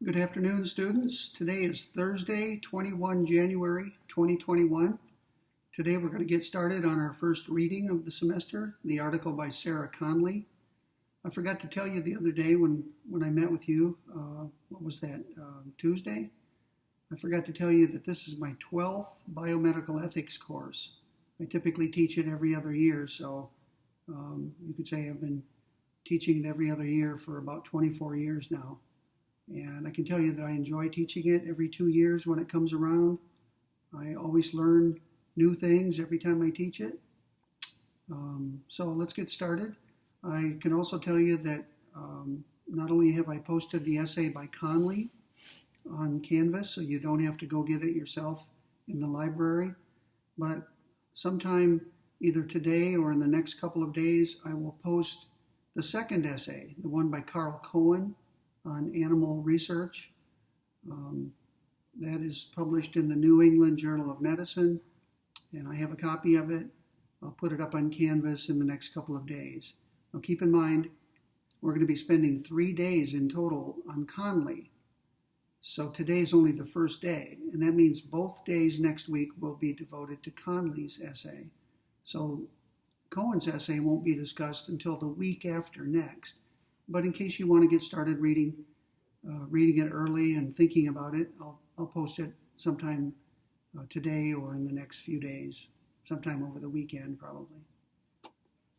Good afternoon, students. Today is Thursday, 21 January 2021. Today we're going to get started on our first reading of the semester, the article by Sarah Conley. I forgot to tell you the other day when I met with you, what was that, Tuesday? I forgot to tell you that this is my 12th biomedical ethics course. I typically teach it every other year, so you could say I've been teaching it every other year for about 24 years now. And I can tell you that I enjoy teaching it every 2 years when it comes around. I always learn new things every time I teach it. So let's get started. I can also tell you that not only have I posted the essay by Conley on Canvas, so you don't have to go get it yourself in the library, but sometime either today or in the next couple of days, I will post the second essay, the one by Carl Cohen, on animal research. That is published in the New England Journal of Medicine, and I have a copy of it. I'll put it up on Canvas in the next couple of days. Now keep in mind, we're going to be spending 3 days in total on Conley. So today is only the first day, and that means both days next week will be devoted to Conley's essay. So Cohen's essay won't be discussed until the week after next. But in case you want to get started reading it early and thinking about it, I'll post it sometime today or in the next few days, sometime over the weekend probably.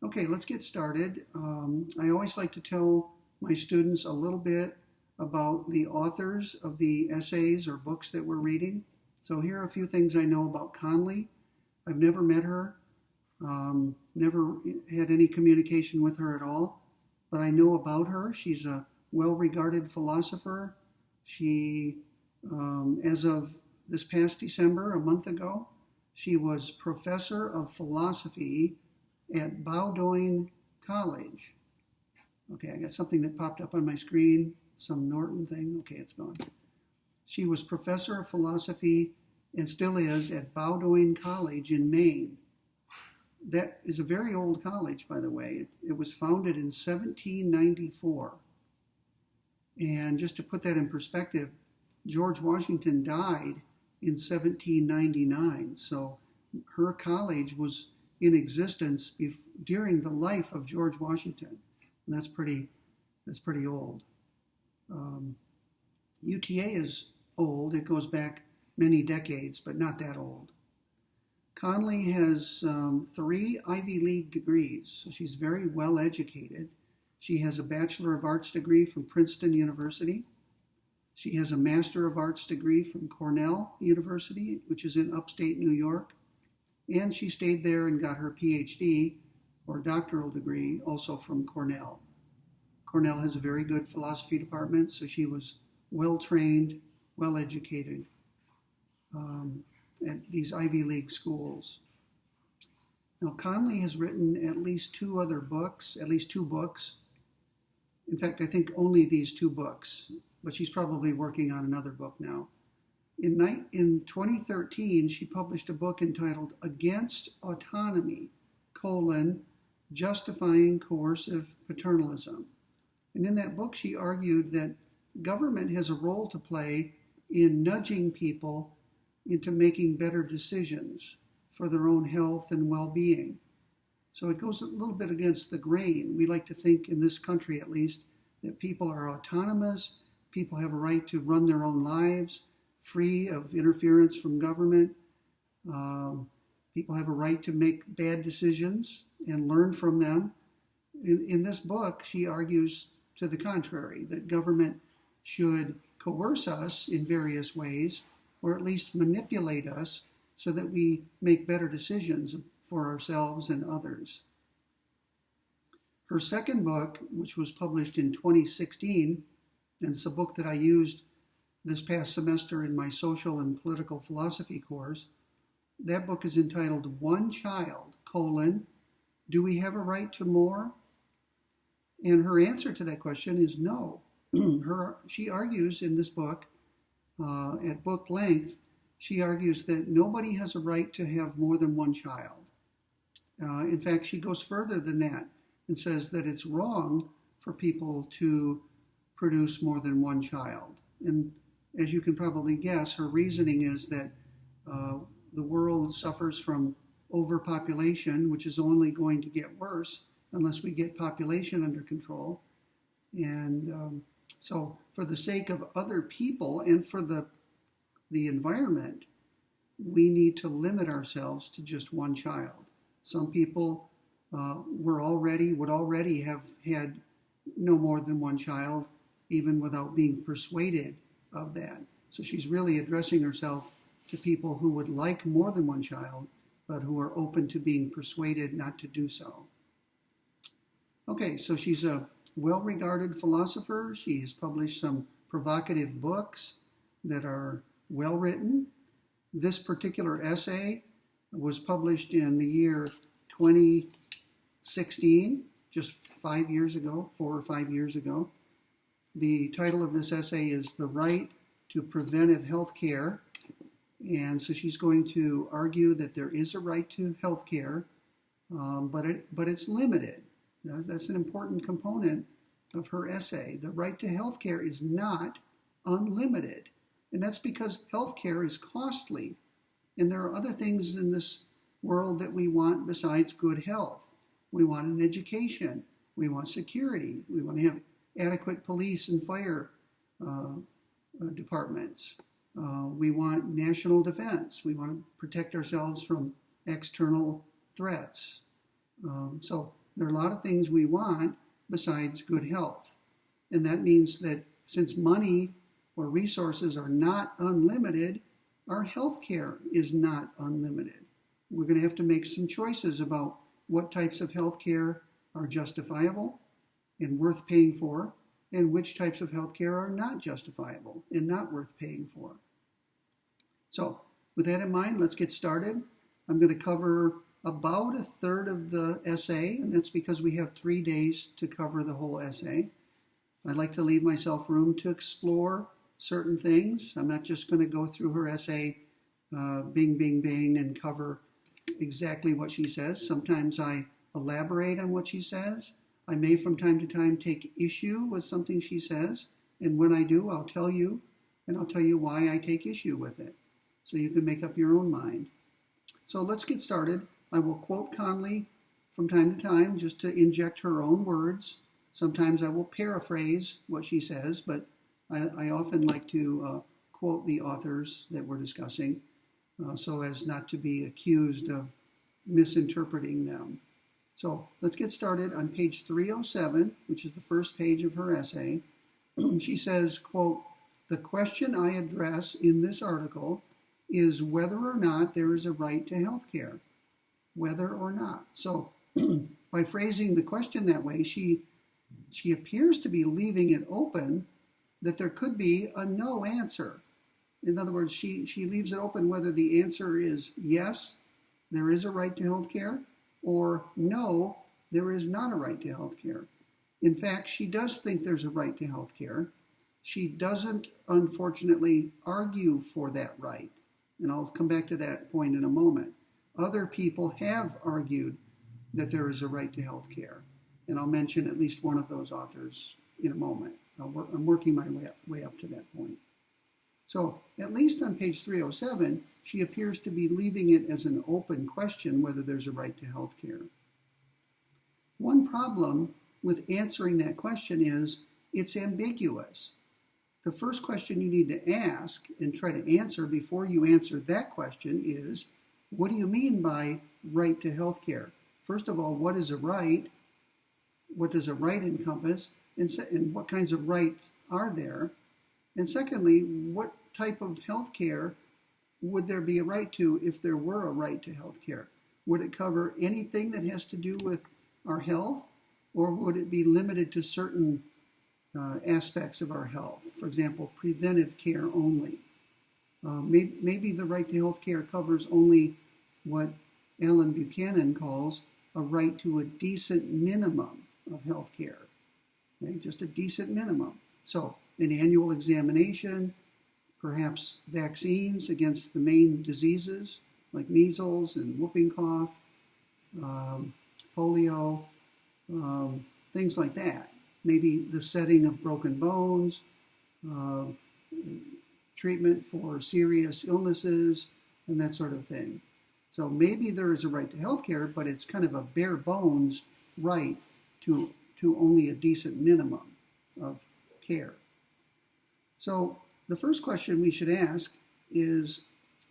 Okay, let's get started. I always like to tell my students a little bit about the authors of the essays or books that we're reading. So here are a few things I know about Conley. I've never met her, never had any communication with her at all. But I know about her. She's a well-regarded philosopher. She, as of this past December, a month ago, she was professor of philosophy at Bowdoin College. Okay, I got something that popped up on my screen, some Norton thing. Okay, it's gone. She was professor of philosophy and still is at Bowdoin College in Maine. That is a very old college, by the way. It was founded in 1794. And just to put that in perspective, George Washington died in 1799. So her college was in existence during the life of George Washington. And that's pretty old. UTA is old. It goes back many decades, but not that old. Conley has 3 Ivy League degrees, so she's very well educated. She has a Bachelor of Arts degree from Princeton University. She has a Master of Arts degree from Cornell University, which is in upstate New York. And she stayed there and got her PhD, or doctoral degree, also from Cornell. Cornell has a very good philosophy department, so she was well trained, well educated. At these Ivy League schools. Now, Conley has written at least 2 books. In fact, I think only these 2 books, but she's probably working on another book now. In 2013, she published a book entitled Against Autonomy, Justifying Coercive Paternalism. And in that book, she argued that government has a role to play in nudging people into making better decisions for their own health and well-being. So it goes a little bit against the grain. We like to think, in this country at least, that people are autonomous, people have a right to run their own lives, free of interference from government. People have a right to make bad decisions and learn from them. In this book, she argues to the contrary, that government should coerce us in various ways, or at least manipulate us so that we make better decisions for ourselves and others. Her second book, which was published in 2016, and it's a book that I used this past semester in my social and political philosophy course, that book is entitled One Child, Do We Have a Right to More? And her answer to that question is no. She argues in this book, at book length, she argues that nobody has a right to have more than one child. In fact, she goes further than that and says that it's wrong for people to produce more than one child. And as you can probably guess, her reasoning is that the world suffers from overpopulation, which is only going to get worse unless we get population under control. And so for the sake of other people and for the environment, we need to limit ourselves to just one child. Some people would already have had no more than one child, even without being persuaded of that. So she's really addressing herself to people who would like more than one child, but who are open to being persuaded not to do so. Okay, so she's a well-regarded philosopher. She has published some provocative books that are well-written. This particular essay was published in the year 2016, just 5 years ago, 4 or 5 years ago. The title of this essay is The Right to Preventive Health Care. And so she's going to argue that there is a right to health care, but it's limited. That's an important component of her essay. The right to health care is not unlimited. And that's because health care is costly. And there are other things in this world that we want besides good health. We want an education. We want security. We want to have adequate police and fire departments. We want national defense. We want to protect ourselves from external threats. So there are a lot of things we want besides good health. And that means that since money or resources are not unlimited, our health care is not unlimited. We're going to have to make some choices about what types of health care are justifiable and worth paying for, and which types of health care are not justifiable and not worth paying for. So with that in mind, let's get started. I'm going to cover about a third of the essay, and that's because we have 3 days to cover the whole essay. I'd like to leave myself room to explore certain things. I'm not just going to go through her essay, bing, bing, bing, and cover exactly what she says. Sometimes I elaborate on what she says. I may from time to time take issue with something she says, and when I do, I'll tell you, and I'll tell you why I take issue with it, so you can make up your own mind. So let's get started. I will quote Conley from time to time just to inject her own words. Sometimes I will paraphrase what she says, but I often like to quote the authors that we're discussing so as not to be accused of misinterpreting them. So let's get started on page 307, which is the first page of her essay. She says, quote, "The question I address in this article is whether or not there is a right to health care. Whether or not." So by phrasing the question that way, she appears to be leaving it open that there could be a no answer. In other words, she leaves it open whether the answer is yes, there is a right to health care, or no, there is not a right to health care. In fact, she does think there's a right to health care. She doesn't, unfortunately, argue for that right. And I'll come back to that point in a moment. Other people have argued that there is a right to health care. And I'll mention at least one of those authors in a moment. I'm working my way up to that point. So at least on page 307, she appears to be leaving it as an open question whether there's a right to health care. One problem with answering that question is it's ambiguous. The first question you need to ask and try to answer before you answer that question is, what do you mean by right to health care? First of all, what is a right? What does a right encompass? And what kinds of rights are there? And secondly, what type of health care would there be a right to if there were a right to health care? Would it cover anything that has to do with our health, or would it be limited to certain aspects of our health? For example, preventive care only. Maybe the right to health care covers only what Alan Buchanan calls a right to a decent minimum of health care. Okay? Just a decent minimum. So an annual examination, perhaps vaccines against the main diseases like measles and whooping cough, polio, things like that. Maybe the setting of broken bones, treatment for serious illnesses, and that sort of thing. So maybe there is a right to health care, but it's kind of a bare bones right to only a decent minimum of care. So the first question we should ask is,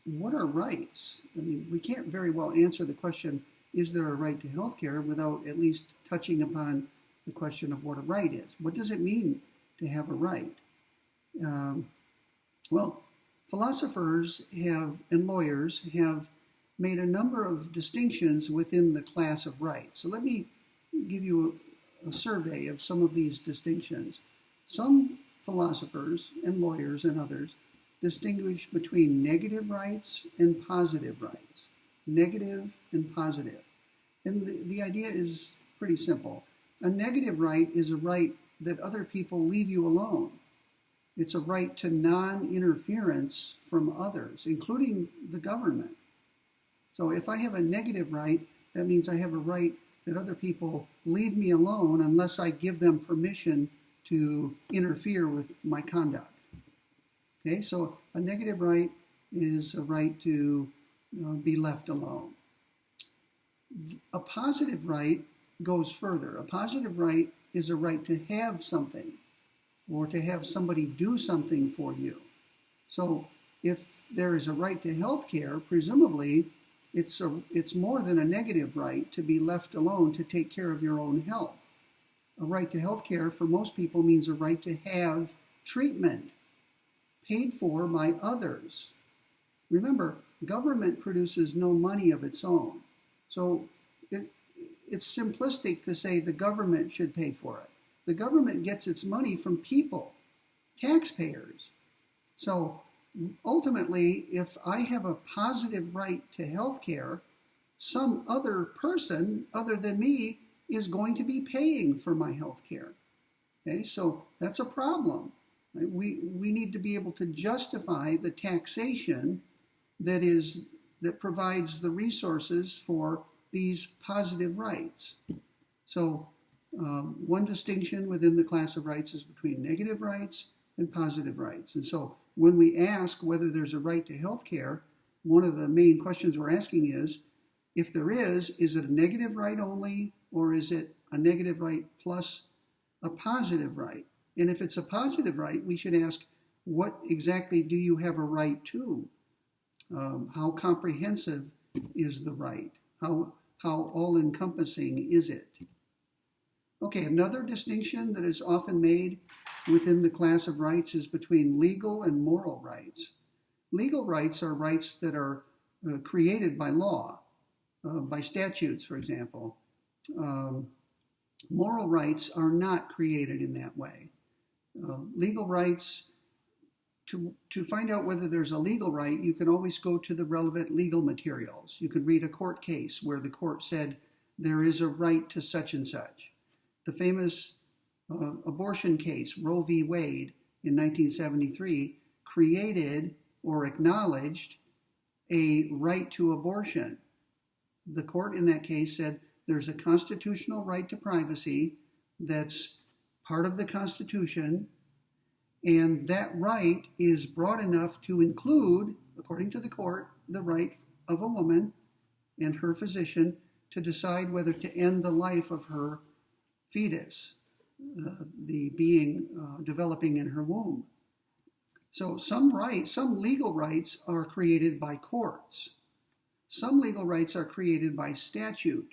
what are rights? I mean, we can't very well answer the question, is there a right to health care, without at least touching upon the question of what a right is. What does it mean to have a right? Well, philosophers and lawyers have made a number of distinctions within the class of rights. So let me give you a survey of some of these distinctions. Some philosophers and lawyers and others distinguish between negative rights and positive rights. Negative and positive. And the idea is pretty simple. A negative right is a right that other people leave you alone. It's a right to non-interference from others, including the government. So if I have a negative right, that means I have a right that other people leave me alone unless I give them permission to interfere with my conduct. Okay, so a negative right is a right to be left alone. A positive right goes further. A positive right is a right to have something or to have somebody do something for you. So if there is a right to health care, presumably it's more than a negative right to be left alone to take care of your own health. A right to health care for most people means a right to have treatment paid for by others. Remember, government produces no money of its own. So it's simplistic to say the government should pay for it. The government gets its money from people, taxpayers. So ultimately, if I have a positive right to health care, some other person other than me is going to be paying for my health care. Okay, so that's a problem. Right? We need to be able to justify the taxation that provides the resources for these positive rights. So one distinction within the class of rights is between negative rights and positive rights. And so when we ask whether there's a right to health care, one of the main questions we're asking is, if there is it a negative right only, or is it a negative right plus a positive right? And if it's a positive right, we should ask, what exactly do you have a right to? How comprehensive is the right? How all-encompassing is it? Okay, another distinction that is often made within the class of rights is between legal and moral rights. Legal rights are rights that are created by law, by statutes, for example. Moral rights are not created in that way. Legal rights, to find out whether there's a legal right, you can always go to the relevant legal materials. You can read a court case where the court said there is a right to such and such. The famous abortion case, Roe v. Wade, in 1973, created or acknowledged a right to abortion. The court in that case said there's a constitutional right to privacy that's part of the Constitution, and that right is broad enough to include, according to the court, the right of a woman and her physician to decide whether to end the life of her fetus, the being developing in her womb. So some legal rights are created by courts. Some legal rights are created by statute.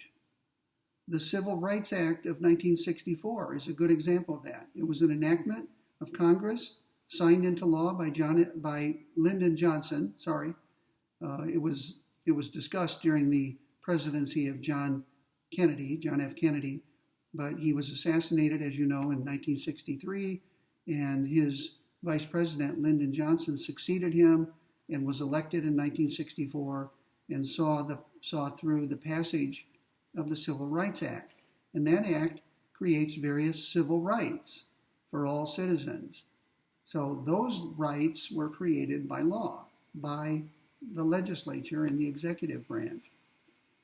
The Civil Rights Act of 1964 is a good example of that. It was an enactment of Congress, signed into law by Lyndon Johnson. It was discussed during the presidency of John F. Kennedy, but he was assassinated, as you know, in 1963, and his vice president, Lyndon Johnson, succeeded him and was elected in 1964 and saw through the passage of the Civil Rights Act. And that act creates various civil rights for all citizens. So those rights were created by law, by the legislature and the executive branch.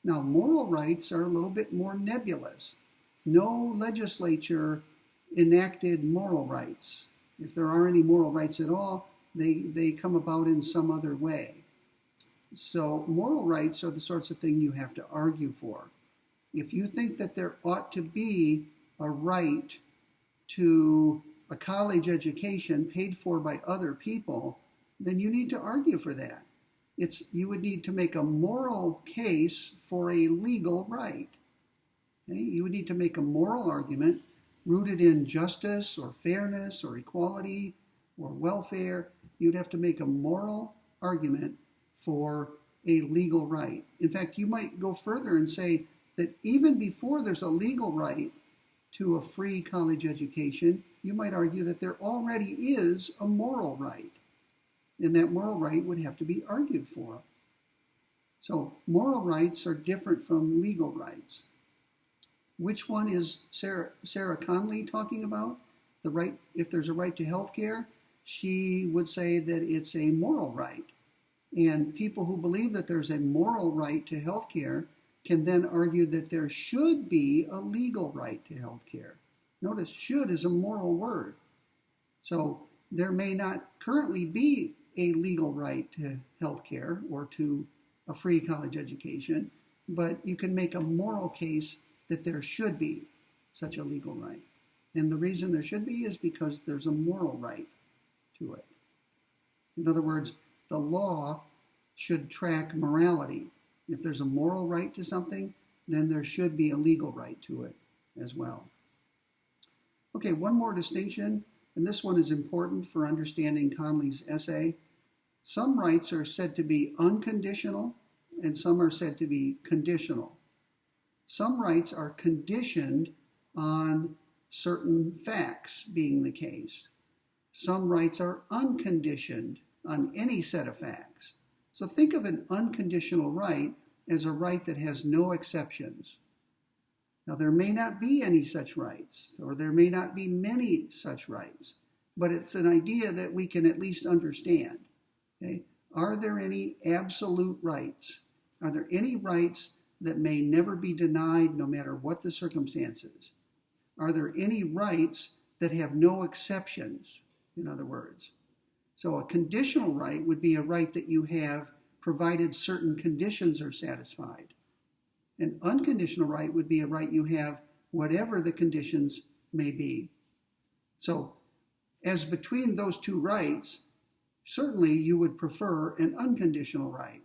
Now, moral rights are a little bit more nebulous. No legislature enacted moral rights. If there are any moral rights at all, They come about in some other way. So moral rights are the sorts of thing you have to argue for. If you think that there ought to be a right to a college education paid for by other people, then you need to argue for that. You would need to make a moral case for a legal right. Okay? You would need to make a moral argument rooted in justice or fairness or equality or welfare. You'd have to make a moral argument for a legal right. In fact, you might go further and say that even before there's a legal right to a free college education, you might argue that there already is a moral right. And that moral right would have to be argued for. So moral rights are different from legal rights. Which one is Sarah Conley talking about? The right, if there's a right to health care, she would say that it's a moral right. And people who believe that there's a moral right to health care can then argue that there should be a legal right to health care. Notice, should is a moral word. So there may not currently be a legal right to health care or to a free college education, but you can make a moral case that there should be such a legal right. And the reason there should be is because there's a moral right to it. In other words, the law should track morality. If there's a moral right to something, then there should be a legal right to it as well. Okay, one more distinction, and this one is important for understanding Conley's essay. Some rights are said to be unconditional, and some are said to be conditional. Some rights are conditioned on certain facts being the case. Some rights are unconditioned on any set of facts. So think of an unconditional right as a right that has no exceptions. Now, there may not be any such rights, or there may not be many such rights, but it's an idea that we can at least understand. Okay? Are there any absolute rights? Are there any rights that may never be denied no matter what the circumstances? Are there any rights that have no exceptions, in other words? So a conditional right would be a right that you have provided certain conditions are satisfied. An unconditional right would be a right you have whatever the conditions may be. So as between those two rights, certainly you would prefer an unconditional right.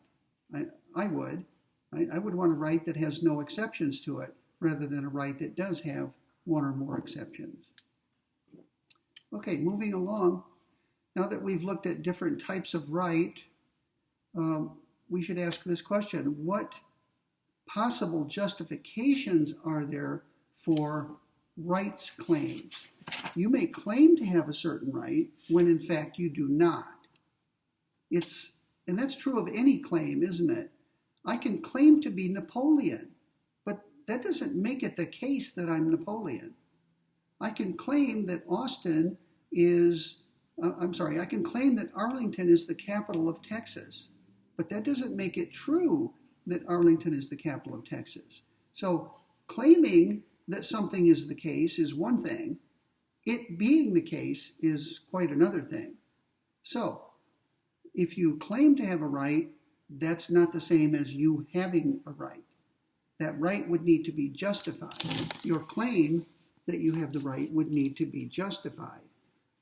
I would. I would want a right that has no exceptions to it rather than a right that does have one or more exceptions. Okay, moving along. Now that we've looked at different types of right, we should ask this question: what possible justifications are there for rights claims? You may claim to have a certain right when in fact you do not. And that's true of any claim, isn't it? I can claim to be Napoleon, but that doesn't make it the case that I'm Napoleon. I can claim that I can claim that Arlington is the capital of Texas, but that doesn't make it true that Arlington is the capital of Texas. So claiming that something is the case is one thing. It being the case is quite another thing. So if you claim to have a right, that's not the same as you having a right. That right would need to be justified. Your claim that you have the right would need to be justified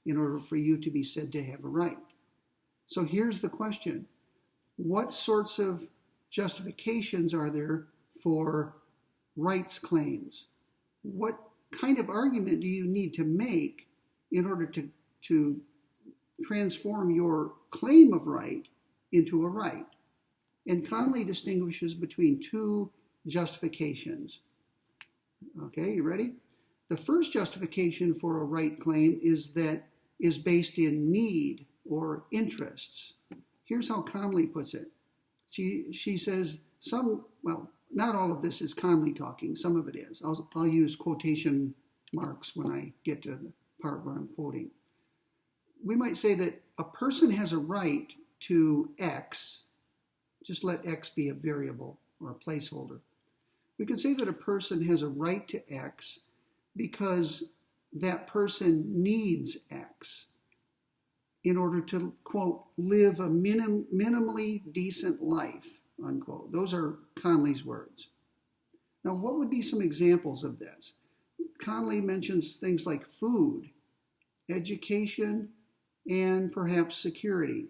in order for you to be said to have a right. So here's the question. What sorts of justifications are there for rights claims? What kind of argument do you need to make in order to transform your claim of right into a right? And Conley distinguishes between two justifications. Okay, you ready? The first justification for a right claim is based in need or interests. Here's how Conley puts it. She says not all of this is Conley talking, some of it is. I'll use quotation marks when I get to the part where I'm quoting. We might say that a person has a right to X. Just let X be a variable or a placeholder. We could say that a person has a right to X because that person needs X. in order to, quote, live a minimally decent life, unquote. Those are Conley's words. Now, what would be some examples of this? Conley mentions things like food, education, and perhaps security.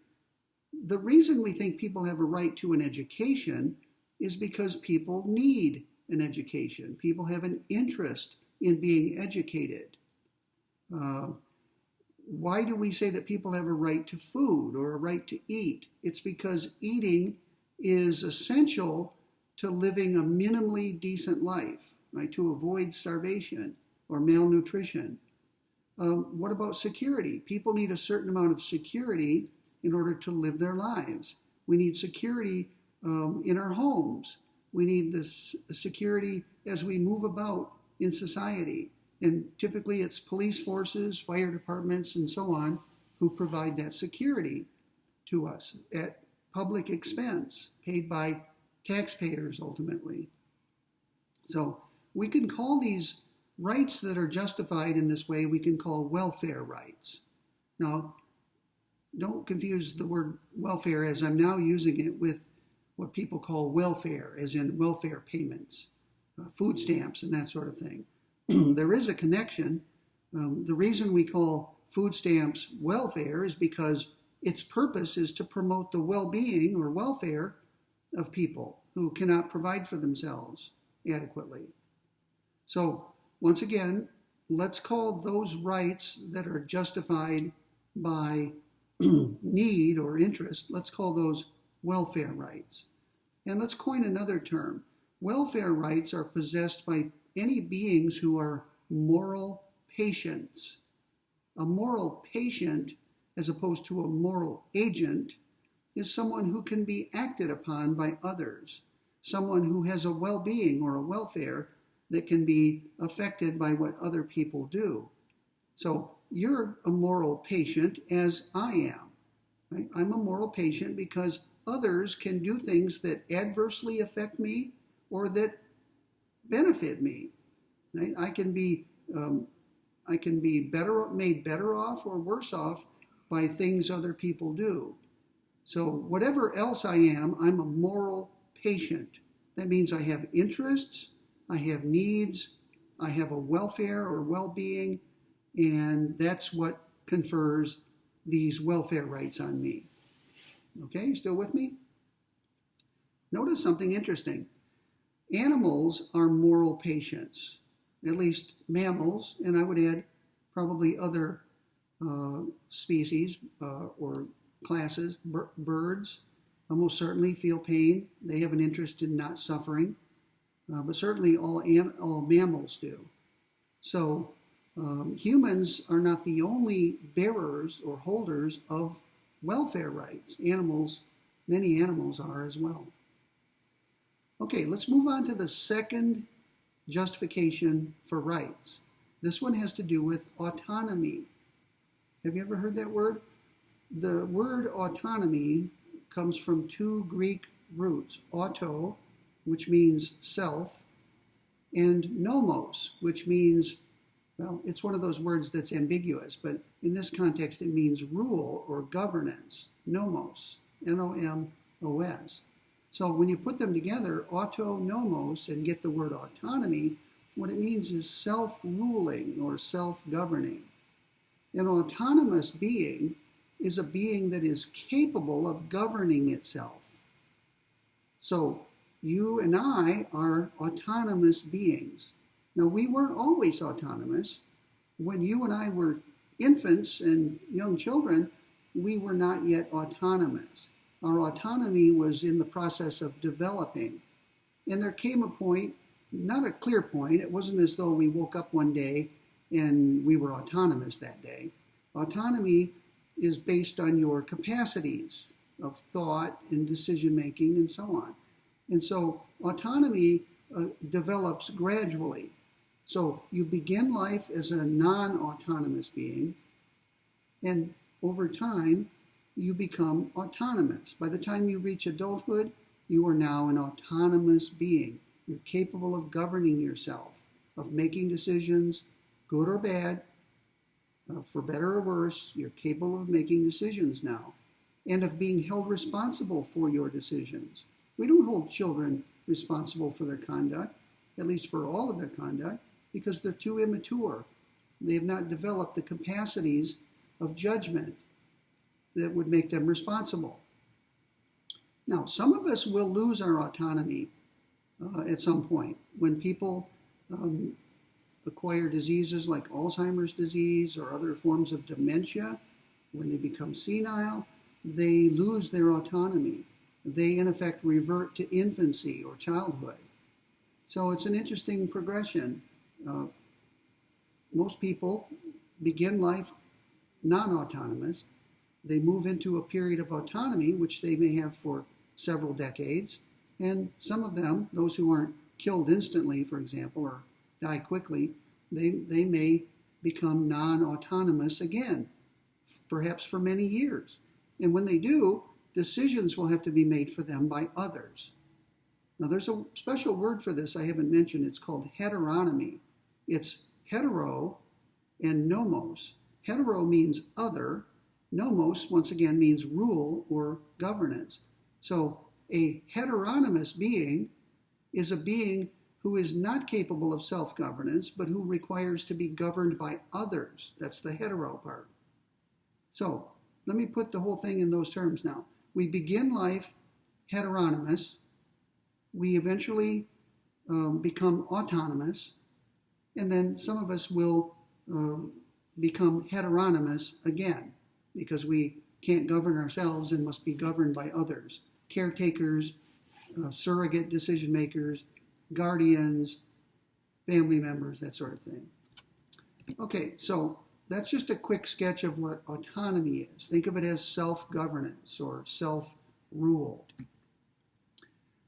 The reason we think people have a right to an education is because people need an education. People have an interest in being educated. Why do we say that people have a right to food or a right to eat? It's because eating is essential to living a minimally decent life, right? To avoid starvation or malnutrition. What about security? People need a certain amount of security in order to live their lives. We need security in our homes. We need this security as we move about in society. And typically it's police forces, fire departments, and so on who provide that security to us at public expense, paid by taxpayers ultimately. So we can call these rights that are justified in this way, we can call welfare rights. Now, don't confuse the word welfare as I'm now using it with what people call welfare, as in welfare payments, food stamps, and that sort of thing. There is a connection. The reason we call food stamps welfare is because its purpose is to promote the well-being or welfare of people who cannot provide for themselves adequately. So, once again, let's call those rights that are justified by need or interest, let's call those welfare rights. And let's coin another term. Welfare rights are possessed by any beings who are moral patients. A moral patient, as opposed to a moral agent, is someone who can be acted upon by others, someone who has a well-being or a welfare that can be affected by what other people do. So you're a moral patient as I am. Right? I'm a moral patient because others can do things that adversely affect me or that benefit me. Right? I can be made better off or worse off by things other people do. So whatever else I am, I'm a moral patient. That means I have interests, I have needs, I have a welfare or well-being, and that's what confers these welfare rights on me. Okay, you still with me? Notice something interesting. Animals are moral patients, at least mammals, and I would add probably other species or classes. Birds almost certainly feel pain. They have an interest in not suffering, but certainly all mammals do. So humans are not the only bearers or holders of welfare rights. Many animals are as well. Okay, let's move on to the second justification for rights. This one has to do with autonomy. Have you ever heard that word? The word autonomy comes from two Greek roots, auto, which means self, and nomos, which means, well, it's one of those words that's ambiguous, but in this context it means rule or governance, nomos, N-O-M-O-S. So when you put them together, autonomos, and get the word autonomy, what it means is self-ruling or self-governing. An autonomous being is a being that is capable of governing itself. So you and I are autonomous beings. Now, we weren't always autonomous. When you and I were infants and young children, we were not yet autonomous. Our autonomy was in the process of developing. And there came a point, not a clear point, it wasn't as though we woke up one day and we were autonomous that day. Autonomy is based on your capacities of thought and decision making and so on. And so autonomy develops gradually. So you begin life as a non-autonomous being, and over time, you become autonomous. By the time you reach adulthood, you are now an autonomous being. You're capable of governing yourself, of making decisions, good or bad, For better or worse, you're capable of making decisions now and of being held responsible for your decisions. We don't hold children responsible for their conduct, at least for all of their conduct, because they're too immature. They have not developed the capacities of judgment that would make them responsible. Now, some of us will lose our autonomy at some point. When people acquire diseases like Alzheimer's disease or other forms of dementia, when they become senile, they lose their autonomy. They, in effect, revert to infancy or childhood. So it's an interesting progression. Most people begin life non-autonomous. They move into a period of autonomy, which they may have for several decades. And some of them, those who aren't killed instantly, for example, or die quickly, they may become non-autonomous again, perhaps for many years. And when they do, decisions will have to be made for them by others. Now, there's a special word for this I haven't mentioned. It's called heteronomy. It's hetero and nomos. Hetero means other. Nomos, once again, means rule or governance. So a heteronomous being is a being who is not capable of self-governance, but who requires to be governed by others. That's the hetero part. So let me put the whole thing in those terms now. We begin life heteronomous. We eventually become autonomous. And then some of us will become heteronomous again because we can't govern ourselves and must be governed by others. Caretakers, surrogate decision makers, guardians, family members, that sort of thing. Okay, so that's just a quick sketch of what autonomy is. Think of it as self-governance or self-rule.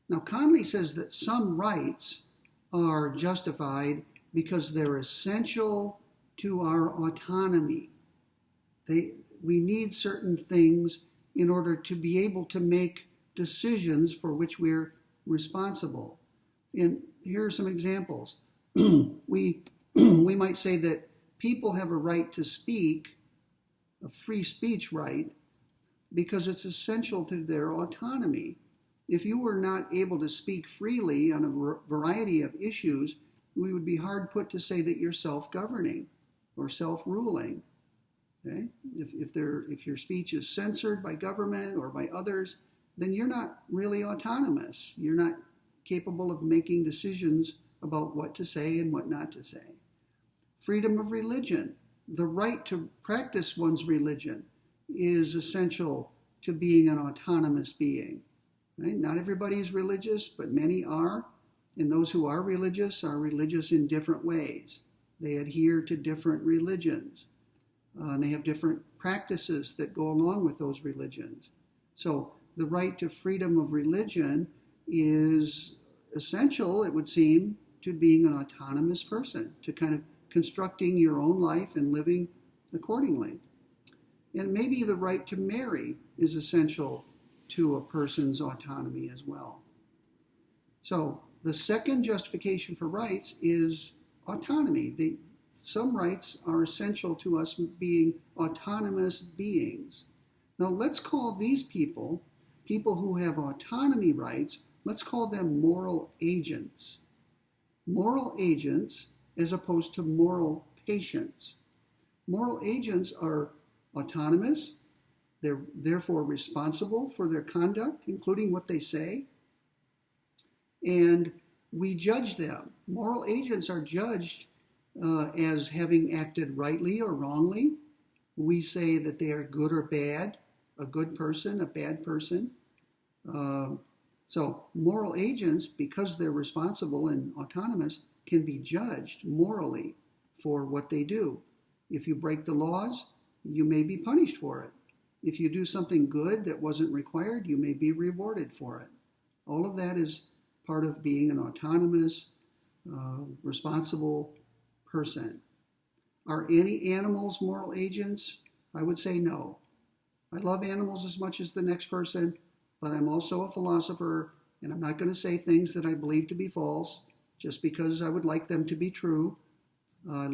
Now, Conley says that some rights are justified because they're essential to our autonomy. We need certain things in order to be able to make decisions for which we're responsible. And here are some examples. We might say that people have a right to speak, a free speech right, because it's essential to their autonomy. If you were not able to speak freely on a variety of issues, we would be hard put to say that you're self-governing or self-ruling. Okay? If your speech is censored by government or by others, then you're not really autonomous. You're not capable of making decisions about what to say and what not to say. Freedom of religion, the right to practice one's religion, is essential to being an autonomous being. Right? Not everybody is religious, but many are. And those who are religious in different ways. They adhere to different religions. And they have different practices that go along with those religions. So the right to freedom of religion is essential, it would seem, to being an autonomous person, to kind of constructing your own life and living accordingly. And maybe the right to marry is essential to a person's autonomy as well. So the second justification for rights is autonomy. Some rights are essential to us being autonomous beings. Now let's call these people who have autonomy rights, let's call them moral agents. Moral agents as opposed to moral patients. Moral agents are autonomous. They're therefore responsible for their conduct, including what they say. And we judge them. Moral agents are judged as having acted rightly or wrongly. We say that they are good or bad, a good person, a bad person. So moral agents, because they're responsible and autonomous, can be judged morally for what they do. If you break the laws, you may be punished for it. If you do something good that wasn't required, you may be rewarded for it. All of that is part of being an autonomous, responsible person. Are any animals moral agents? I would say no. I love animals as much as the next person, but I'm also a philosopher, and I'm not going to say things that I believe to be false just because I would like them to be true. I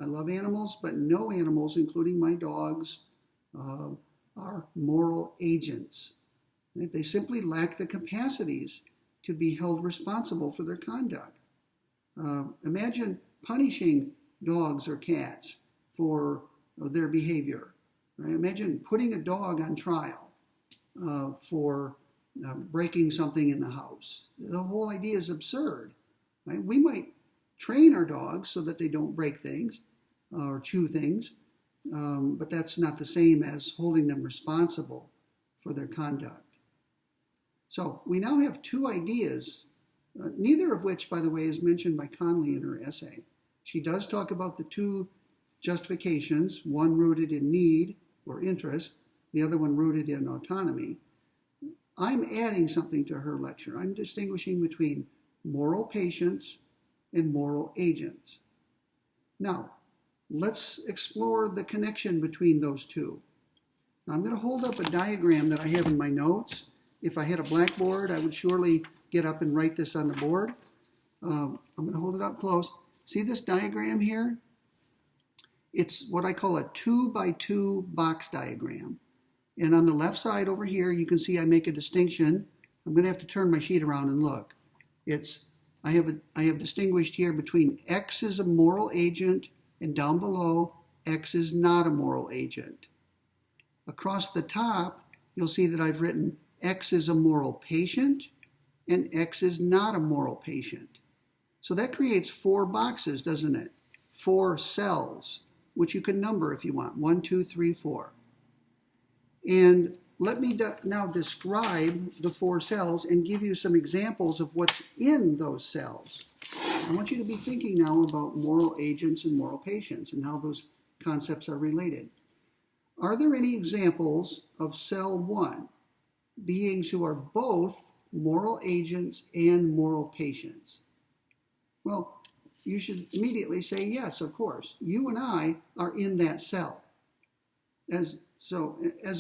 love animals, but no animals, including my dogs, are moral agents. They simply lack the capacities to be held responsible for their conduct. Imagine punishing dogs or cats for their behavior. Right? Imagine putting a dog on trial for breaking something in the house. The whole idea is absurd. Right? We might train our dogs so that they don't break things or chew things, but that's not the same as holding them responsible for their conduct. So we now have two ideas, neither of which, by the way, is mentioned by Conley in her essay. She does talk about the two justifications, one rooted in need or interest, the other one rooted in autonomy. I'm adding something to her lecture. I'm distinguishing between moral patients and moral agents. Now, let's explore the connection between those two. Now, I'm going to hold up a diagram that I have in my notes. If I had a blackboard, I would surely get up and write this on the board. I'm going to hold it up close. See this diagram here? It's what I call a 2x2 box diagram. And on the left side over here, you can see I make a distinction. I'm going to have to turn my sheet around and look. I have distinguished here between X is a moral agent, and down below, X is not a moral agent. Across the top, you'll see that I've written X is a moral patient, and X is not a moral patient. So that creates 4 boxes, doesn't it? 4 cells, which you can number if you want. 1, 2, 3, 4. And let me now describe the 4 cells and give you some examples of what's in those cells. I want you to be thinking now about moral agents and moral patients and how those concepts are related. Are there any examples of cell 1, beings who are both moral agents and moral patients? Well, you should immediately say yes, of course. You and I are in that cell. As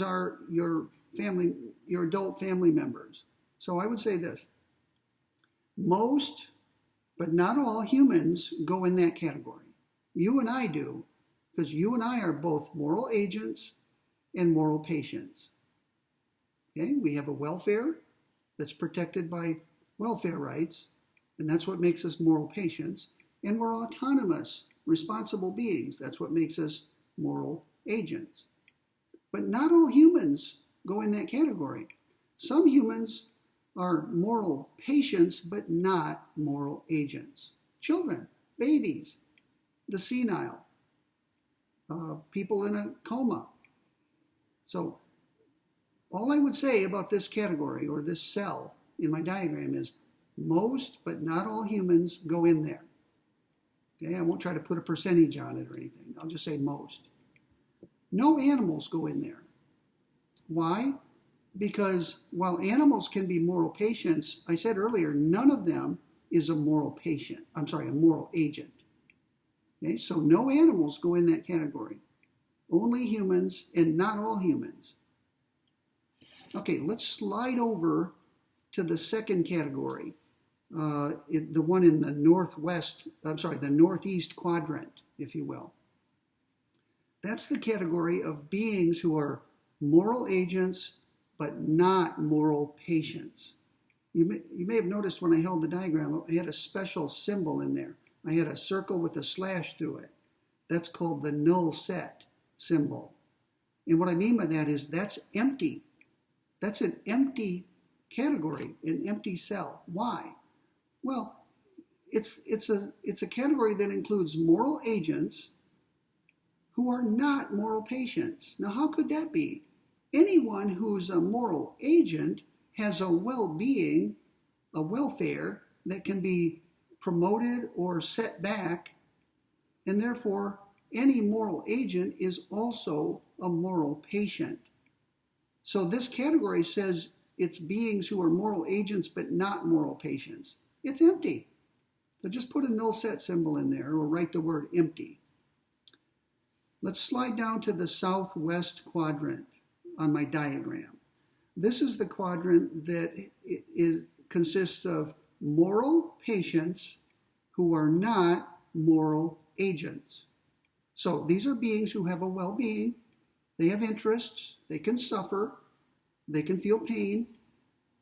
are your adult family members. So I would say this. Most, but not all humans go in that category. You and I do, because you and I are both moral agents and moral patients. Okay, we have a welfare that's protected by welfare rights, and that's what makes us moral patients. And we're autonomous, responsible beings. That's what makes us moral agents. But not all humans go in that category. Some humans are moral patients, but not moral agents. Children, babies, the senile, people in a coma. So all I would say about this category or this cell in my diagram is most, but not all humans go in there. Okay, I won't try to put a percentage on it or anything. I'll just say most. No animals go in there. Why? Because while animals can be moral patients, I said earlier, none of them is a moral patient. A moral agent. Okay, so no animals go in that category. Only humans, and not all humans. Okay, let's slide over to the second category, the one in the the northeast quadrant, if you will. That's the category of beings who are moral agents, but not moral patients. You may have noticed when I held the diagram, I had a special symbol in there. I had a circle with a slash through it. That's called the null set symbol. And what I mean by that is that's empty. That's an empty category, an empty cell. Why? Well, it's a category that includes moral agents who are not moral patients. Now, how could that be? Anyone who's a moral agent has a well-being, a welfare that can be promoted or set back, and therefore any moral agent is also a moral patient. So this category says it's beings who are moral agents but not moral patients. It's empty. So just put a null set symbol in there or write the word empty. Let's slide down to the southwest quadrant on my diagram. This is the quadrant that consists of moral patients who are not moral agents. So these are beings who have a well-being, they have interests, they can suffer, they can feel pain,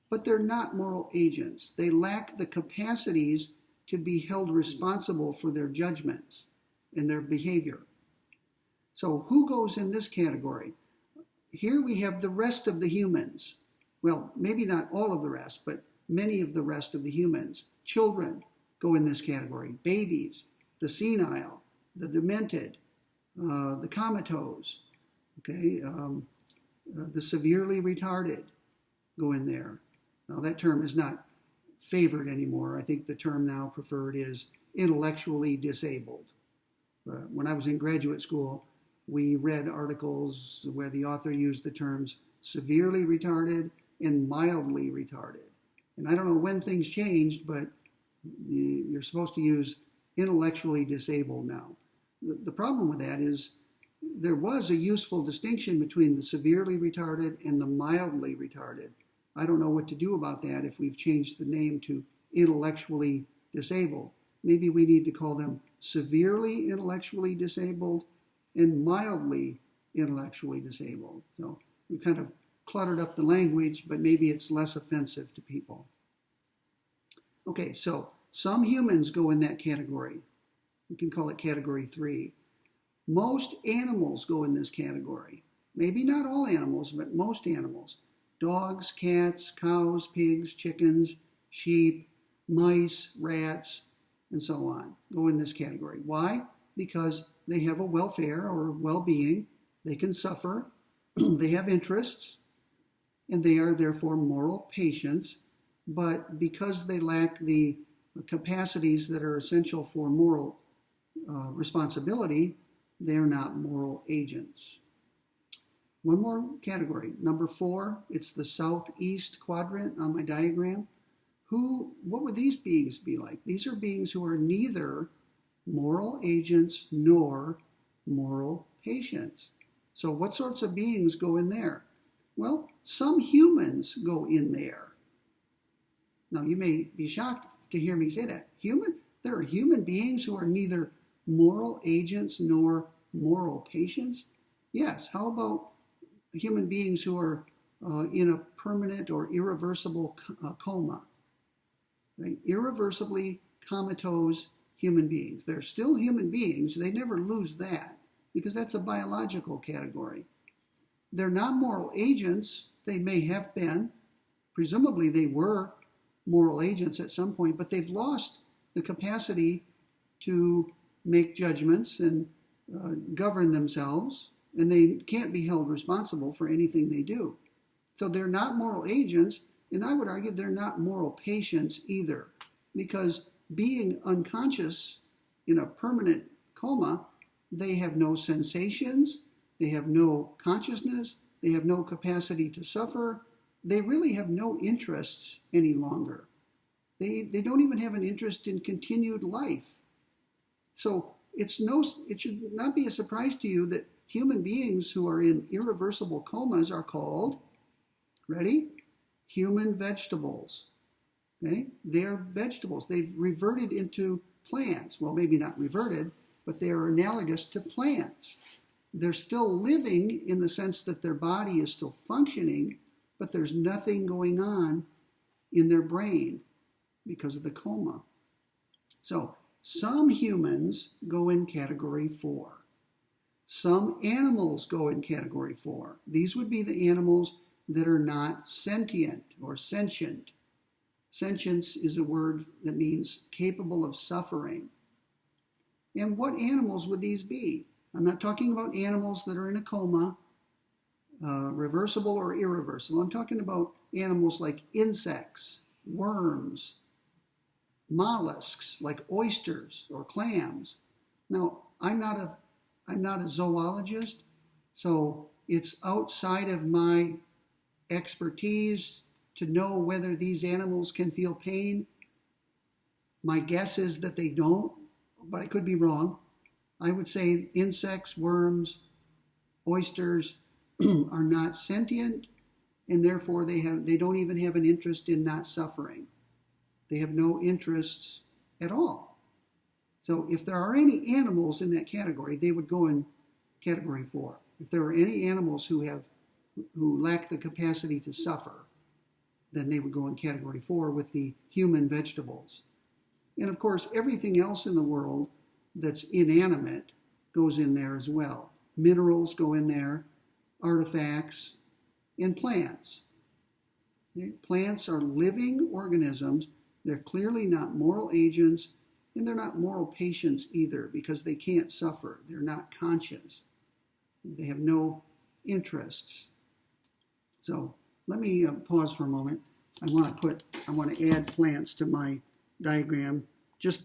but they're not moral agents. They lack the capacities to be held responsible for their judgments and their behavior. So who goes in this category? Here we have the rest of the humans. Well, maybe not all of the rest, but many of the rest of the humans. Children go in this category. Babies, the senile, the demented, the comatose, okay, the severely retarded go in there. Now that term is not favored anymore. I think the term now preferred is intellectually disabled. When I was in graduate school, we read articles where the author used the terms severely retarded and mildly retarded. And I don't know when things changed, but you're supposed to use intellectually disabled now. The problem with that is there was a useful distinction between the severely retarded and the mildly retarded. I don't know what to do about that if we've changed the name to intellectually disabled. Maybe we need to call them severely intellectually disabled and mildly intellectually disabled. So we kind of cluttered up the language, but maybe it's less offensive to people. Okay, so some humans go in that category. We can call it category 3. Most animals go in this category. Maybe not all animals, but most animals. Dogs, cats, cows, pigs, chickens, sheep, mice, rats, and so on go in this category. Why? Because they have a welfare or well-being. They can suffer. They have interests. And they are therefore moral patients. But because they lack the capacities that are essential for moral responsibility, they're not moral agents. One more category, number 4, it's the southeast quadrant on my diagram. What would these beings be like? These are beings who are neither moral agents nor moral patients. So what sorts of beings go in there? Well, some humans go in there. Now, you may be shocked to hear me say that. There are human beings who are neither moral agents nor moral patients? Yes. How about human beings who are in a permanent or irreversible coma? Right? Irreversibly comatose human beings. They're still human beings. They never lose that because that's a biological category. They're not moral agents. They may have been. Presumably they were moral agents at some point, but they've lost the capacity to make judgments and govern themselves, and they can't be held responsible for anything they do. So they're not moral agents, and I would argue they're not moral patients either, because being unconscious in a permanent coma, they have no sensations, they have no consciousness, they have no capacity to suffer, they really have no interests any longer. They don't even have an interest in continued life. So it should not be a surprise to you that human beings who are in irreversible comas are called, ready? Human vegetables. Okay? They're vegetables. They've reverted into plants. Well, maybe not reverted, but they are analogous to plants. They're still living in the sense that their body is still functioning, but there's nothing going on in their brain because of the coma. So some humans go in category 4. Some animals go in category 4. These would be the animals that are not sentient or sentient. Sentience is a word that means capable of suffering. And what animals would these be? I'm not talking about animals that are in a coma, reversible or irreversible. I'm talking about animals like insects, worms, mollusks like oysters or clams. Now, I'm not a zoologist, so it's outside of my expertise to know whether these animals can feel pain. My guess is that they don't, but I could be wrong. I would say insects, worms, oysters are not sentient, and therefore they don't even have an interest in not suffering. They have no interests at all. So if there are any animals in that category, they would go in category 4. If there are any animals who lack the capacity to suffer, then they would go in category 4 with the human vegetables. And of course, everything else in the world that's inanimate goes in there as well. Minerals go in there, artifacts, and plants. Plants are living organisms. They're clearly not moral agents, and they're not moral patients either, because they can't suffer. They're not conscious. They have no interests. So let me pause for a moment. I want to add plants to my diagram just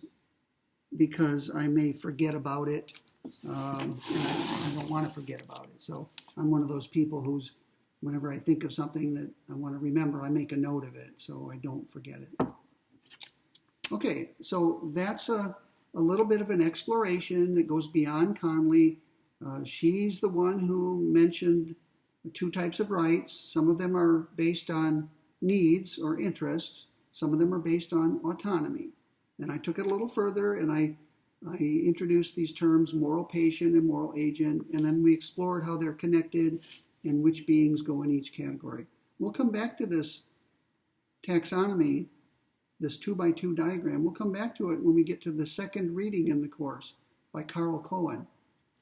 because I may forget about it. And I don't want to forget about it. So I'm one of those people who's, whenever I think of something that I want to remember, I make a note of it so I don't forget it. Okay, so that's a little bit of an exploration that goes beyond Conley. She's the one who mentioned the 2 types of rights. Some of them are based on needs or interests. Some of them are based on autonomy. And I took it a little further, and I introduced these terms, moral patient and moral agent, and then we explored how they're connected and which beings go in each category. We'll come back to this taxonomy, this 2x2 diagram. We'll come back to it when we get to the second reading in the course by Carl Cohen.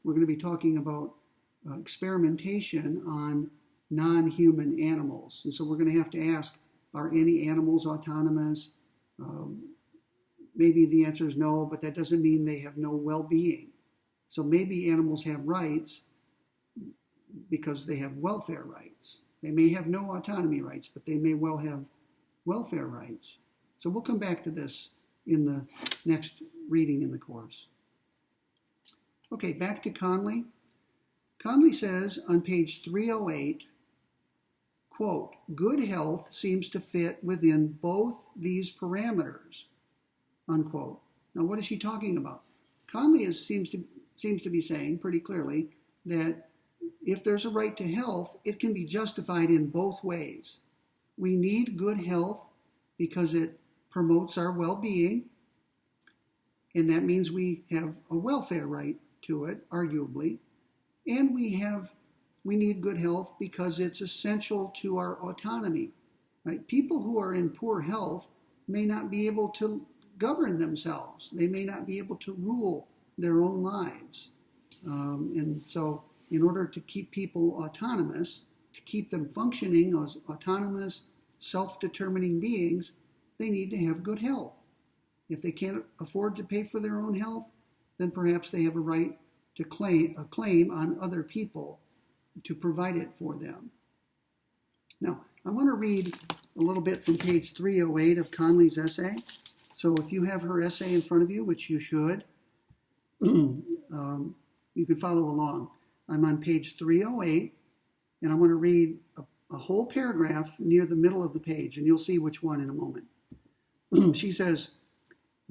We're going to be talking about experimentation on non-human animals. And so we're going to have to ask, are any animals autonomous? Maybe the answer is no, but that doesn't mean they have no well-being. So maybe animals have rights because they have welfare rights. They may have no autonomy rights, but they may well have welfare rights. So we'll come back to this in the next reading in the course. Okay, back to Conley. Conley says on page 308, quote, good health seems to fit within both these parameters, unquote. Now, what is she talking about? Conley seems to be saying pretty clearly that if there's a right to health, it can be justified in both ways. We need good health because it promotes our well-being, and that means we have a welfare right to it, arguably, and we need good health because it's essential to our autonomy. Right? People who are in poor health may not be able to govern themselves. They may not be able to rule their own lives. And so in order to keep people autonomous, to keep them functioning as autonomous, self-determining beings, they need to have good health. If they can't afford to pay for their own health, then perhaps they have a right to claim on other people to provide it for them. Now, I want to read a little bit from page 308 of Conley's essay. So if you have her essay in front of you, which you should, you can follow along. I'm on page 308, and I want to read a whole paragraph near the middle of the page, and you'll see which one in a moment. She says,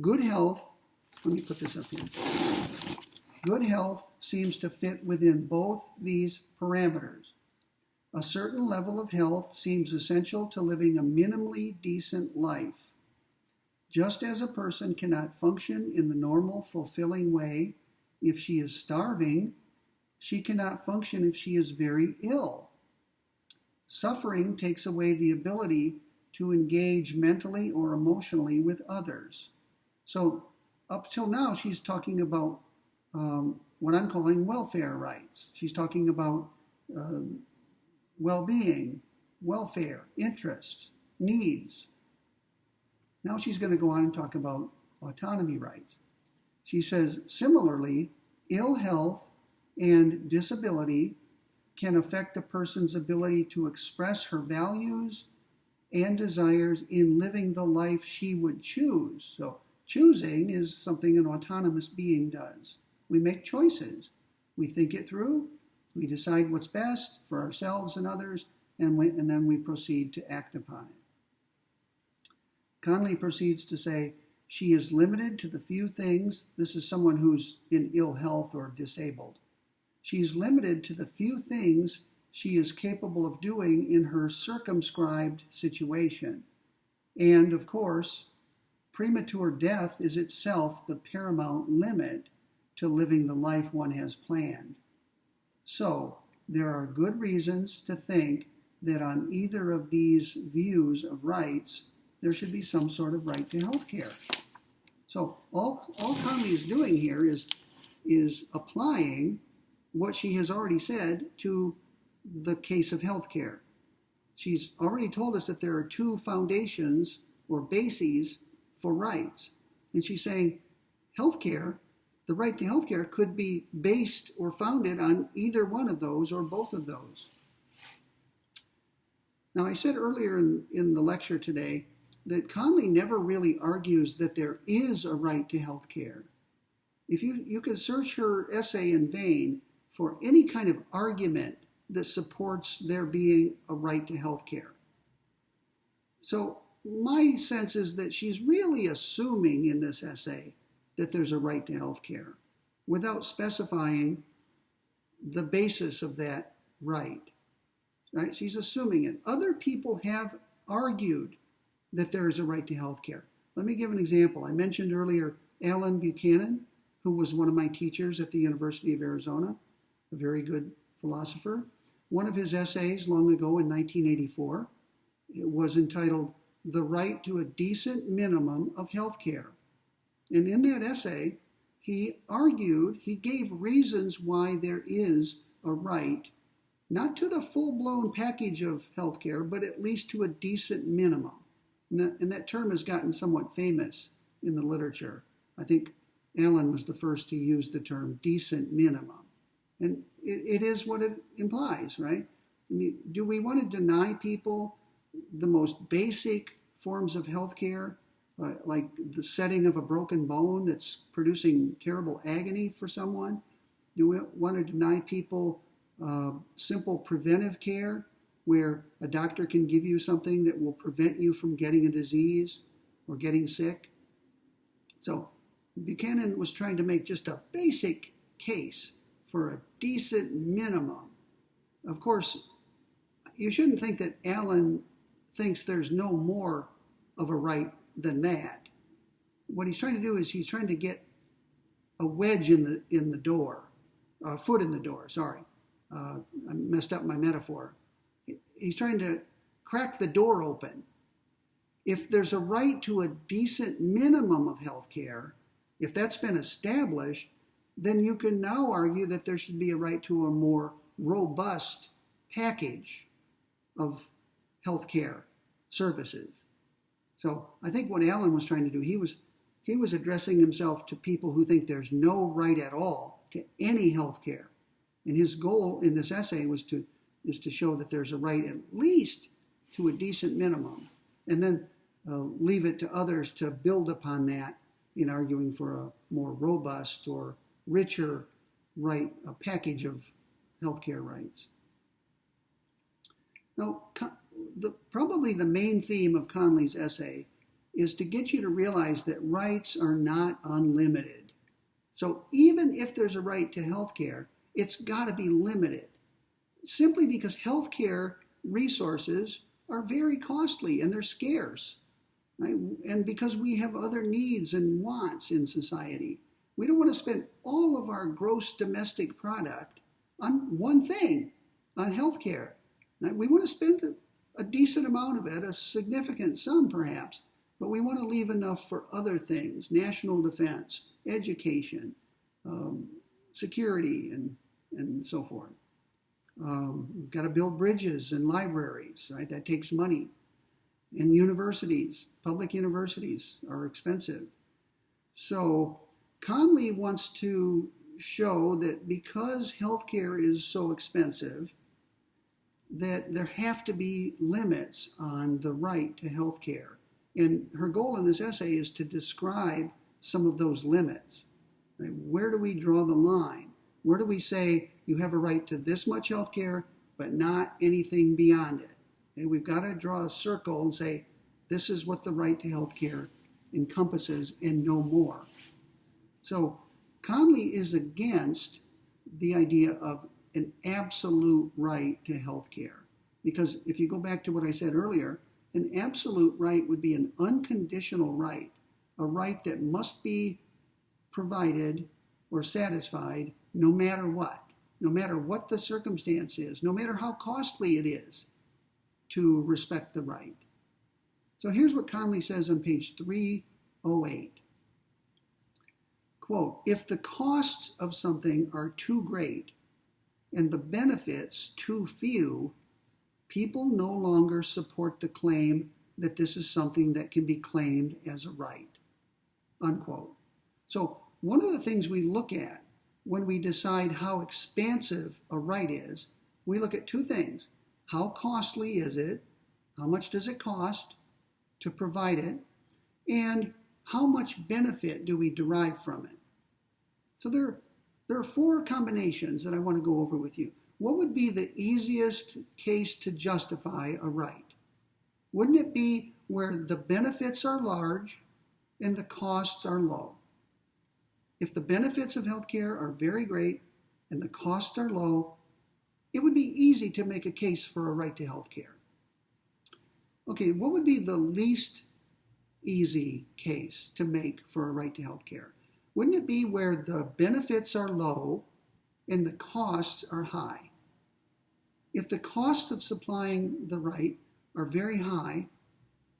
good health, let me put this up here. Good health seems to fit within both these parameters. A certain level of health seems essential to living a minimally decent life. Just as a person cannot function in the normal, fulfilling way if she is starving, she cannot function if she is very ill. Suffering takes away the ability to engage mentally or emotionally with others. So up till now, she's talking about what I'm calling welfare rights. She's talking about well-being, welfare, interests, needs. Now she's going to go on and talk about autonomy rights. She says, similarly, ill health and disability can affect a person's ability to express her values and desires in living the life she would choose. So choosing is something an autonomous being does. We make choices. We think it through. We decide what's best for ourselves and others, and then we proceed to act upon it. Conley proceeds to say, she is limited to the few things, this is someone who's in ill health or disabled. She is limited to the few things she is capable of doing in her circumscribed situation. And, of course, premature death is itself the paramount limit to living the life one has planned. So, there are good reasons to think that on either of these views of rights, there should be some sort of right to health care. So, all Conley is doing here is applying what she has already said to the case of health care. She's already told us that there are two foundations or bases for rights. And she's saying healthcare, the right to healthcare, could be based or founded on either one of those or both of those. Now, I said earlier in the lecture today that Conley never really argues that there is a right to healthcare. If you could search her essay in vain for any kind of argument that supports there being a right to healthcare. So my sense is that she's really assuming in this essay that there's a right to health care without specifying the basis of that right. Right? She's assuming it. Other people have argued that there is a right to health care. Let me give an example. I mentioned earlier Alan Buchanan, who was one of my teachers at the University of Arizona, a very good philosopher. One of his essays long ago in 1984, it was entitled The Right to a Decent Minimum of Health Care. And in that essay, he gave reasons why there is a right, not to the full-blown package of health care, but at least to a decent minimum. And that term has gotten somewhat famous in the literature. I think Alan was the first to use the term decent minimum. And it is what it implies, right? I mean, do we want to deny people the most basic forms of health care, like the setting of a broken bone that's producing terrible agony for someone? Do we want to deny people simple preventive care where a doctor can give you something that will prevent you from getting a disease or getting sick? So Buchanan was trying to make just a basic case for a decent minimum. Of course, you shouldn't think that Alan thinks there's no more of a right than that. What he's trying to do is he's trying to get a wedge in the door, a foot in the door, sorry. I messed up my metaphor. He's trying to crack the door open. If there's a right to a decent minimum of health care, if that's been established, then you can now argue that there should be a right to a more robust package of health care services. So I think what Alan was trying to do, he was addressing himself to people who think there's no right at all to any health care. And his goal in this essay is to show that there's a right at least to a decent minimum, and then leave it to others to build upon that in arguing for a more robust or richer right, a package of healthcare rights. Now, probably the main theme of Conley's essay is to get you to realize that rights are not unlimited. So even if there's a right to healthcare, it's got to be limited, simply because healthcare resources are very costly and they're scarce, right? And because we have other needs and wants in society. We don't want to spend all of our gross domestic product on one thing, on healthcare. We want to spend a decent amount of it, a significant sum perhaps, but we want to leave enough for other things, national defense, education, security, and so forth. We've got to build bridges and libraries, right? That takes money. And universities, public universities are expensive. So Conley wants to show that because healthcare is so expensive, that there have to be limits on the right to healthcare. And her goal in this essay is to describe some of those limits. Right? Where do we draw the line? Where do we say you have a right to this much healthcare, but not anything beyond it? And we've got to draw a circle and say, this is what the right to healthcare encompasses and no more. So Conley is against the idea of an absolute right to health care. Because if you go back to what I said earlier, an absolute right would be an unconditional right a right that must be provided or satisfied no matter what the circumstance is, no matter how costly it is to respect the right. So here's what Conley says on page 308. Quote, if the costs of something are too great and the benefits too few, people no longer support the claim that this is something that can be claimed as a right, unquote. So one of the things we look at when we decide how expansive a right is, we look at two things. How costly is it? How much does it cost to provide it? And how much benefit do we derive from it? So there are four combinations that I want to go over with you. What would be the easiest case to justify a right? Wouldn't it be where the benefits are large and the costs are low? If the benefits of healthcare are very great and the costs are low, it would be easy to make a case for a right to healthcare. Okay, what would be the least easy case to make for a right to healthcare? Wouldn't it be where the benefits are low and the costs are high? If the costs of supplying the right are very high,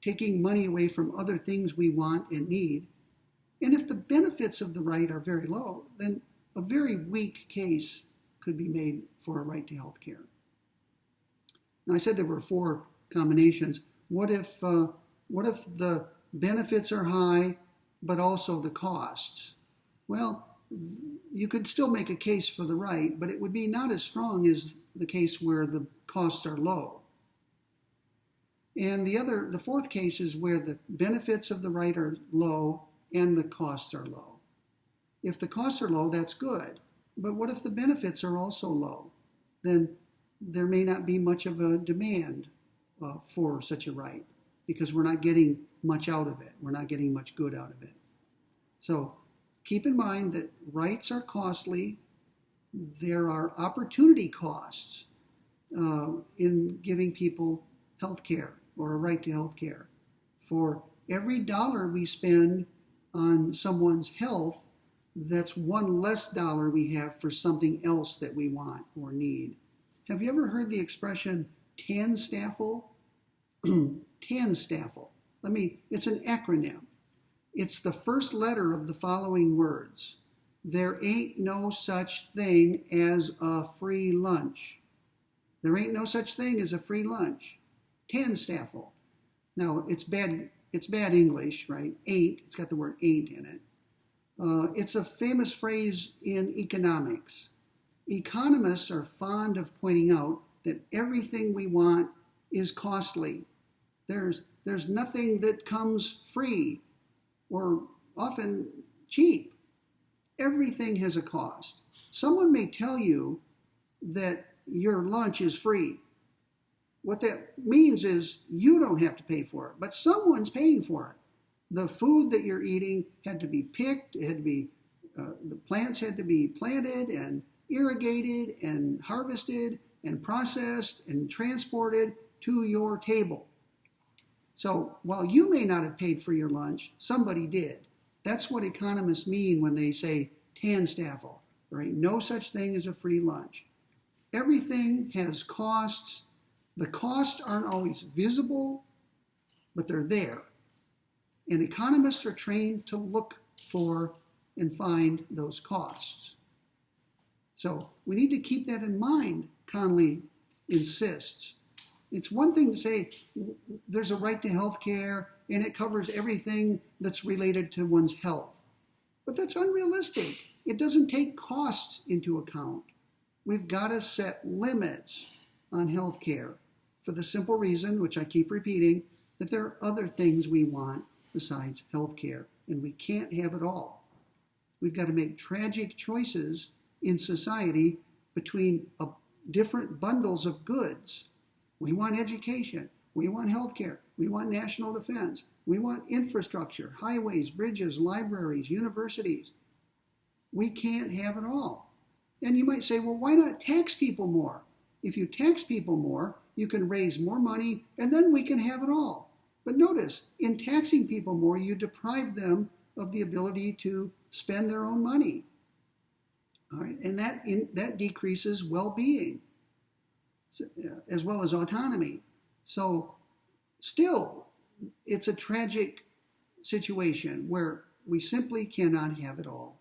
taking money away from other things we want and need, and if the benefits of the right are very low, then a very weak case could be made for a right to health care. Now, I said there were four combinations. What if the benefits are high, but also the costs? Well, you could still make a case for the right, but it would be not as strong as the case where the costs are low. And the fourth case is where the benefits of the right are low and the costs are low. If the costs are low, that's good. But what if the benefits are also low? Then there may not be much of a demand for such a right because we're not getting much out of it. We're not getting much good out of it. So keep in mind that rights are costly. There are opportunity costs in giving people health care or a right to health care. For every dollar we spend on someone's health, that's one less dollar we have for something else that we want or need. Have you ever heard the expression TANSTAFL? TANSTAFL. It's an acronym. It's the first letter of the following words. There ain't no such thing as a free lunch. There ain't no such thing as a free lunch. TANSTAFL. Now, it's bad English, right? Ain't, it's got the word ain't in it. It's a famous phrase in economics. Economists are fond of pointing out that everything we want is costly. There's nothing that comes free or often cheap. Everything has a cost. Someone may tell you that your lunch is free. What that means is you don't have to pay for it, but someone's paying for it. The food that you're eating had to be picked, it had to be, the plants had to be planted and irrigated and harvested and processed and transported to your table. So while you may not have paid for your lunch, somebody did. That's what economists mean when they say TANSTAFL, right? No such thing as a free lunch. Everything has costs. The costs aren't always visible, but they're there. And economists are trained to look for and find those costs. So we need to keep that in mind, Conley insists. It's one thing to say there's a right to health care and it covers everything that's related to one's health. But that's unrealistic. It doesn't take costs into account. We've got to set limits on health care for the simple reason, which I keep repeating, that there are other things we want besides health care, and we can't have it all. We've got to make tragic choices in society between different bundles of goods. We want education. We want health care. We want national defense. We want infrastructure, highways, bridges, libraries, universities. We can't have it all. And you might say, well, why not tax people more? If you tax people more, you can raise more money, and then we can have it all. But notice, in taxing people more, you deprive them of the ability to spend their own money. All right, and that decreases well-being as well as autonomy. So still, it's a tragic situation where we simply cannot have it all.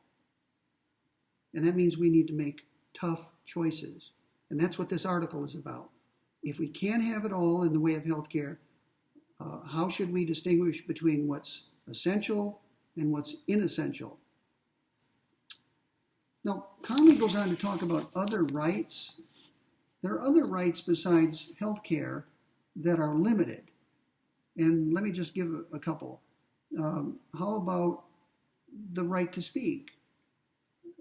And that means we need to make tough choices. And that's what this article is about. If we can't have it all in the way of healthcare, how should we distinguish between what's essential and what's inessential? Now, Conley goes on to talk about other rights. There are other rights besides healthcare that are limited. And let me just give a couple. How about the right to speak?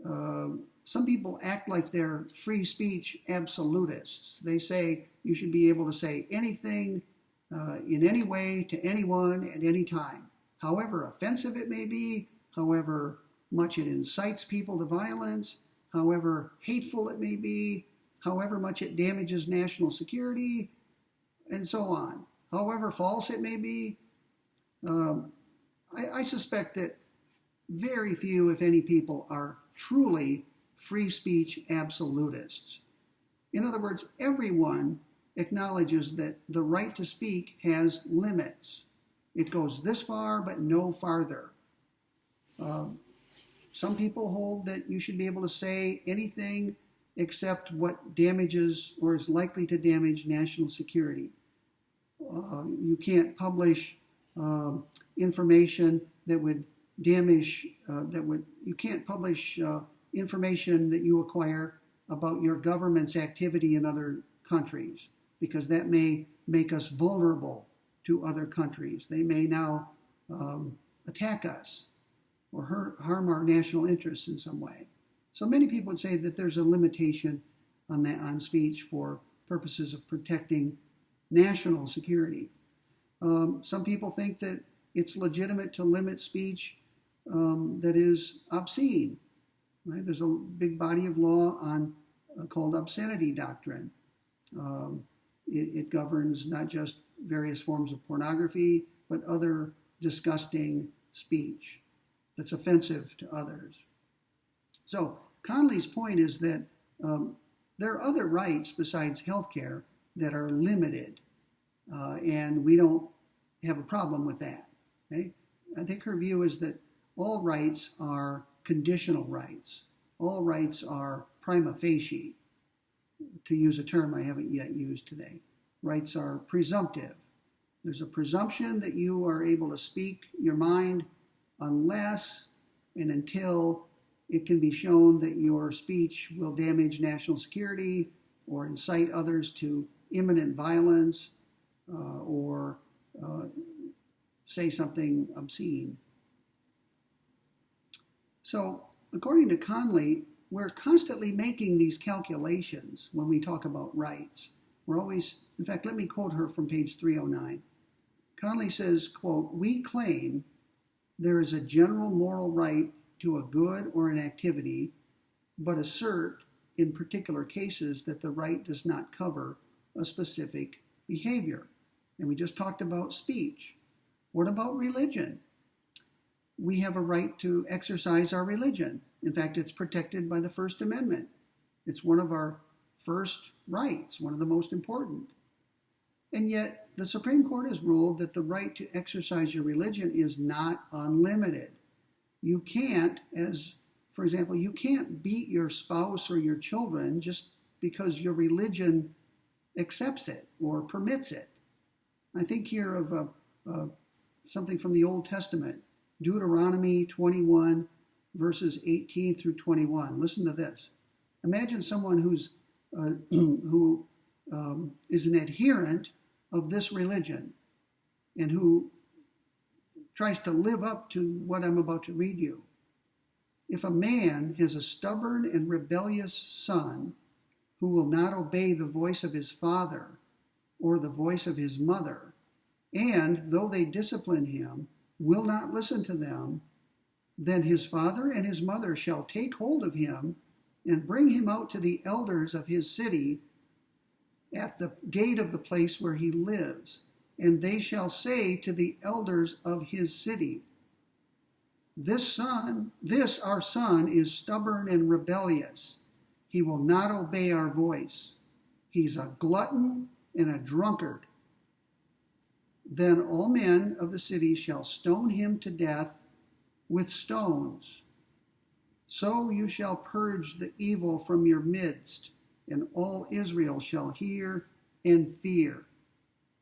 Some people act like they're free speech absolutists. They say you should be able to say anything in any way to anyone at any time, however offensive it may be, however much it incites people to violence, however hateful it may be, however much it damages national security, and so on, however false it may be. I suspect that very few, if any, people are truly free speech absolutists. In other words, everyone acknowledges that the right to speak has limits. It goes this far, but no farther. Some people hold that you should be able to say anything except what damages or is likely to damage national security. You can't publish information that would damage, you can't publish information that you acquire about your government's activity in other countries, because that may make us vulnerable to other countries. They may now attack us or harm our national interests in some way. So many people would say that there's a limitation on speech for purposes of protecting national security. Some people think that it's legitimate to limit speech that is obscene. Right? There's a big body of law called obscenity doctrine. It governs not just various forms of pornography, but other disgusting speech that's offensive to others. So Conley's point is that there are other rights besides healthcare that are limited, and we don't have a problem with that. Okay? I think her view is that all rights are conditional rights. All rights are prima facie, to use a term I haven't yet used today. Rights are presumptive. There's a presumption that you are able to speak your mind unless and until it can be shown that your speech will damage national security or incite others to imminent violence or say something obscene. So, according to Conley, we're constantly making these calculations when we talk about rights. We're always, in fact, let me quote her from page 309. Conley says, quote, "We claim there is a general moral right to a good or an activity, but assert in particular cases that the right does not cover a specific behavior." And we just talked about speech. What about religion? We have a right to exercise our religion. In fact, it's protected by the First Amendment. It's one of our first rights, one of the most important. And yet, the Supreme Court has ruled that the right to exercise your religion is not unlimited. You can't, for example, you can't beat your spouse or your children just because your religion accepts it or permits it. I think here of something from the Old Testament, Deuteronomy 21, verses 18 through 21. Listen to this. Imagine someone who is an adherent of this religion and who tries to live up to what I'm about to read you. If a man has a stubborn and rebellious son who will not obey the voice of his father or the voice of his mother, and though they discipline him, will not listen to them, then his father and his mother shall take hold of him and bring him out to the elders of his city at the gate of the place where he lives. and they shall say to the elders of his city, this our son is stubborn and rebellious. He will not obey our voice. He's a glutton and a drunkard. Then all men of the city shall stone him to death with stones. So you shall purge the evil from your midst, and all Israel shall hear and fear.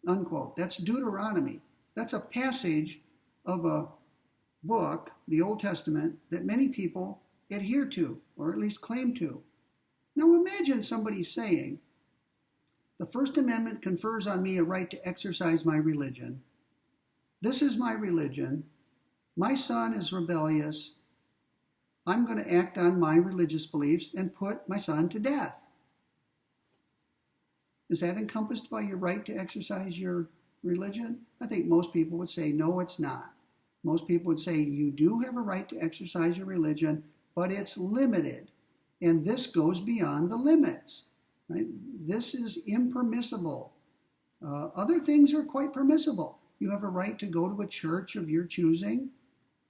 Unquote. That's Deuteronomy. That's a passage of a book, the Old Testament, that many people adhere to, or at least claim to. Now imagine somebody saying, the First Amendment confers on me a right to exercise my religion. This is my religion. My son is rebellious. I'm going to act on my religious beliefs and put my son to death. Is that encompassed by your right to exercise your religion? I think most people would say, no, it's not. Most people would say, you do have a right to exercise your religion, but it's limited. And this goes beyond the limits. Right? This is impermissible. Other things are quite permissible. You have a right to go to a church of your choosing,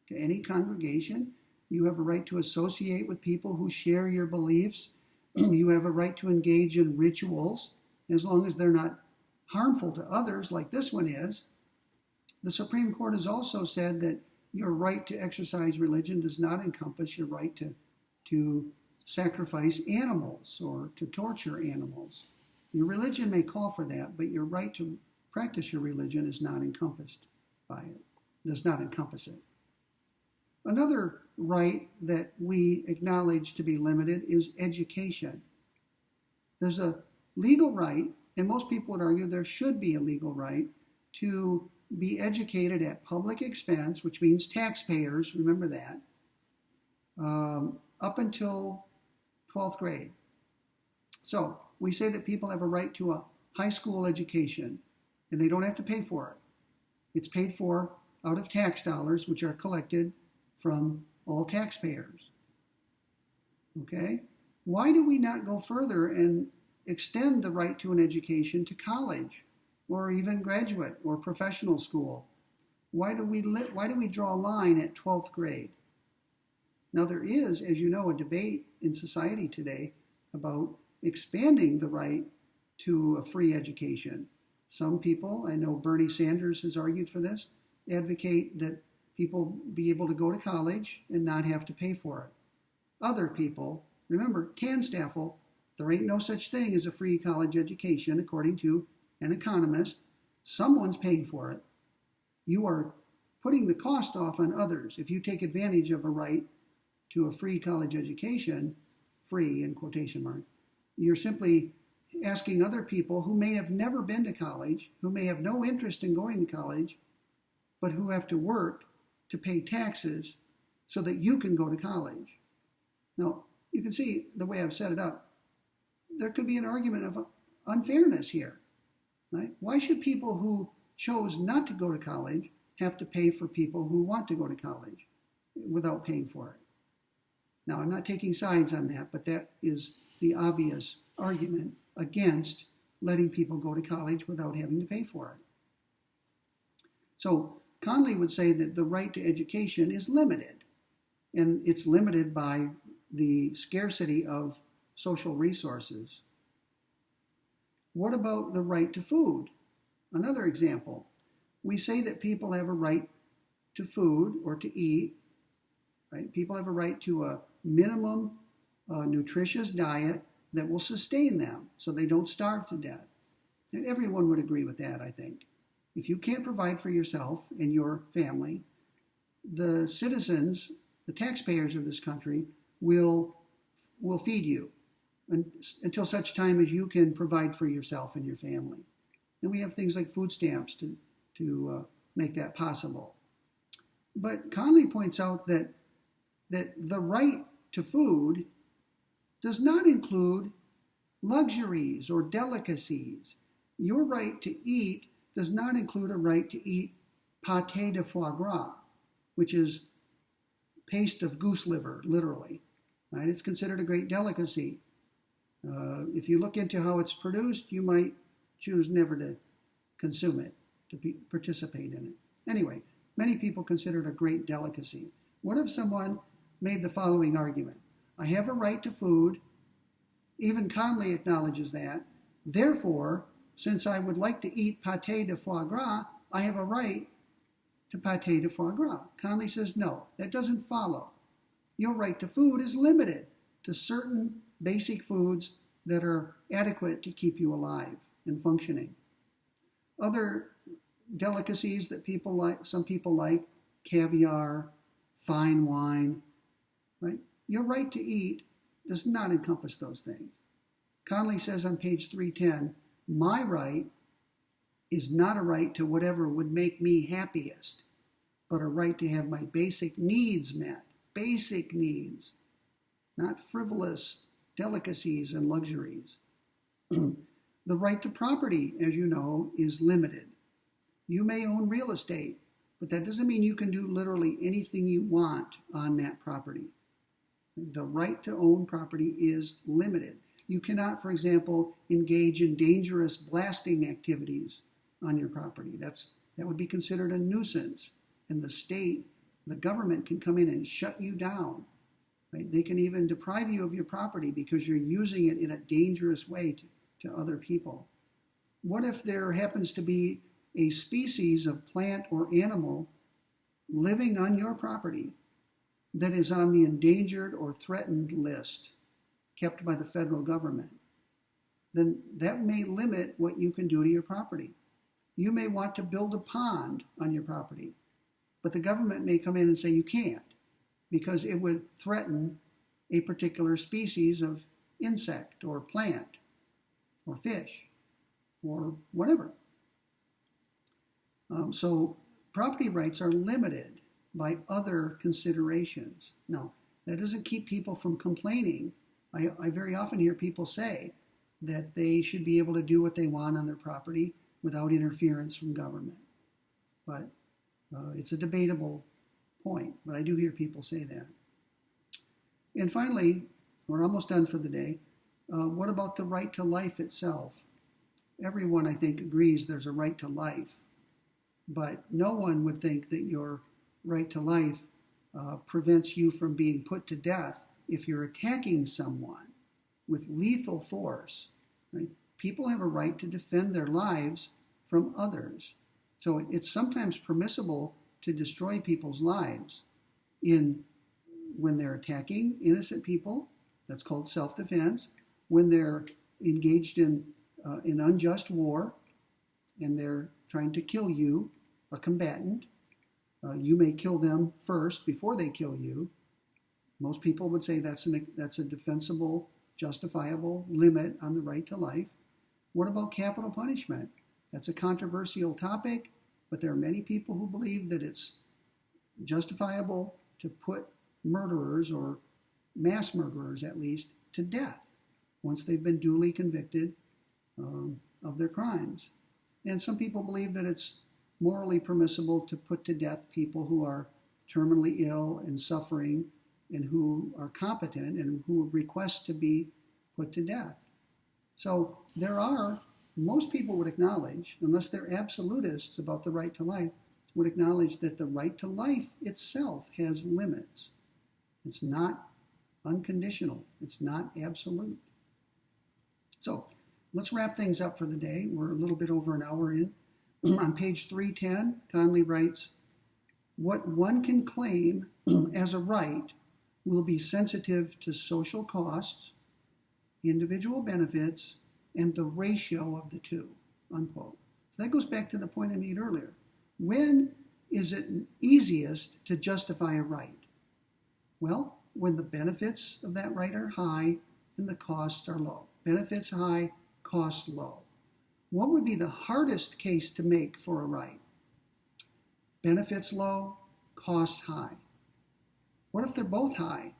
to any congregation. You have a right to associate with people who share your beliefs. You have a right to engage in rituals, as long as they're not harmful to others, like this one is. The Supreme Court has also said that your right to exercise religion does not encompass your right to sacrifice animals or to torture animals. Your religion may call for that, but your right to practice your religion is not encompassed by it, does not encompass it. Another right that we acknowledge to be limited is education. There's a legal right, and most people would argue there should be a legal right, to be educated at public expense, which means taxpayers, remember that, up until 12th grade. So we say that people have a right to a high school education, and they don't have to pay for it. It's paid for out of tax dollars, which are collected from all taxpayers. Okay? Why do we not go further and extend the right to an education to college, or even graduate or professional school? Why do we draw a line at 12th grade? Now there is, as you know, a debate in society today about expanding the right to a free education. Some people, I know Bernie Sanders has argued for this, advocate that people be able to go to college and not have to pay for it. Other people, remember, Canstaffel, there ain't no such thing as a free college education, according to an economist. Someone's paying for it. You are putting the cost off on others. If you take advantage of a right to a free college education, free in quotation marks, you're simply asking other people who may have never been to college, who may have no interest in going to college, but who have to work to pay taxes so that you can go to college. Now, you can see the way I've set it up. There could be an argument of unfairness here. Right? Why should people who chose not to go to college have to pay for people who want to go to college without paying for it? Now, I'm not taking sides on that, but that is the obvious argument against letting people go to college without having to pay for it. So Conley would say that the right to education is limited, and it's limited by the scarcity of social resources. What about the right to food? Another example. We say that people have a right to food or to eat. Right? People have a right to a minimum nutritious diet that will sustain them so they don't starve to death. And everyone would agree with that, I think. If you can't provide for yourself and your family, the citizens, the taxpayers of this country, will feed you until such time as you can provide for yourself and your family. And we have things like food stamps to make that possible. But Conley points out that the right to food does not include luxuries or delicacies. Your right to eat does not include a right to eat pâté de foie gras, which is paste of goose liver, literally. Right? It's considered a great delicacy. If you look into how it's produced, you might choose never to consume it. to participate in it. Anyway, many people consider it a great delicacy. What if someone made the following argument? I have a right to food. Even Conley acknowledges that. Therefore, since I would like to eat pâté de foie gras, I have a right to pâté de foie gras. Conley says, no, that doesn't follow. Your right to food is limited to certain basic foods that are adequate to keep you alive and functioning. Other delicacies that some people like, caviar, fine wine, right? Your right to eat does not encompass those things. Conley says on page 310, my right is not a right to whatever would make me happiest, but a right to have my basic needs met. Basic needs, not frivolous delicacies and luxuries. The right to property, as you know, is limited. You may own real estate, but that doesn't mean you can do literally anything you want on that property. The right to own property is limited. You cannot, for example, engage in dangerous blasting activities on your property. That would be considered a nuisance, and the government can come in and shut you down. Right? They can even deprive you of your property because you're using it in a dangerous way to other people. What if there happens to be a species of plant or animal living on your property that is on the endangered or threatened list kept by the federal government? Then that may limit what you can do to your property. You may want to build a pond on your property, but the government may come in and say you can't because it would threaten a particular species of insect or plant or fish or whatever. So property rights are limited by other considerations. Now, that doesn't keep people from complaining. I very often hear people say that they should be able to do what they want on their property without interference from government. But it's a debatable point, but I do hear people say that. And finally, we're almost done for the day. What about the right to life itself? Everyone, I think, agrees there's a right to life, but no one would think that your right to life prevents you from being put to death if you're attacking someone with lethal force. Right? People have a right to defend their lives from others. So it's sometimes permissible to destroy people's lives when they're attacking innocent people. That's called self-defense. When they're engaged in unjust war and they're trying to kill you, a combatant, you may kill them first before they kill you. Most people would say that's a defensible, justifiable limit on the right to life. What about capital punishment? That's a controversial topic, but there are many people who believe that it's justifiable to put murderers, or mass murderers at least, to death once they've been duly convicted of their crimes. And some people believe that it's morally permissible to put to death people who are terminally ill and suffering and who are competent and who request to be put to death. So most people would acknowledge, unless they're absolutists about the right to life, would acknowledge that the right to life itself has limits. It's not unconditional. It's not absolute. So let's wrap things up for the day. We're a little bit over an hour in. On page 310, Conley writes, what one can claim as a right will be sensitive to social costs, individual benefits, and the ratio of the two, unquote. So that goes back to the point I made earlier. When is it easiest to justify a right? Well, when the benefits of that right are high and the costs are low. Benefits high, costs low. What would be the hardest case to make for a right? Benefits low, costs high. What if they're both high?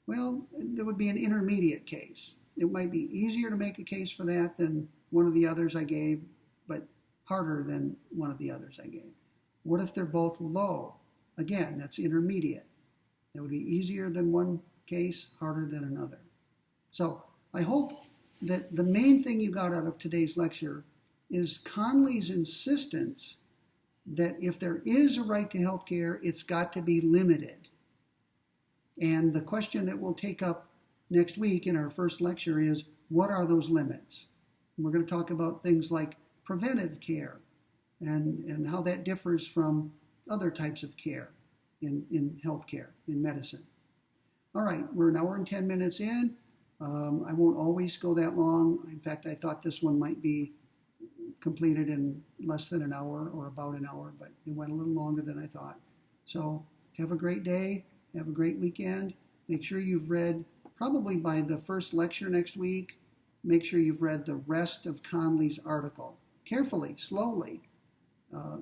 Well, there would be an intermediate case. It might be easier to make a case for that than one of the others I gave, but harder than one of the others I gave. What if they're both low? Again, that's intermediate. That would be easier than one case, harder than another. So I hope that the main thing you got out of today's lecture is Conley's insistence that if there is a right to health care, it's got to be limited. And the question that we'll take up next week in our first lecture is, what are those limits? And we're going to talk about things like preventive care and how that differs from other types of care in healthcare, in medicine. All right, we're an hour and 10 minutes in. I won't always go that long. In fact, I thought this one might be completed in less than an hour or about an hour, but it went a little longer than I thought. So have a great day. Have a great weekend. Make sure you've read, probably by the first lecture next week, make sure you've read the rest of Conley's article. Carefully, slowly,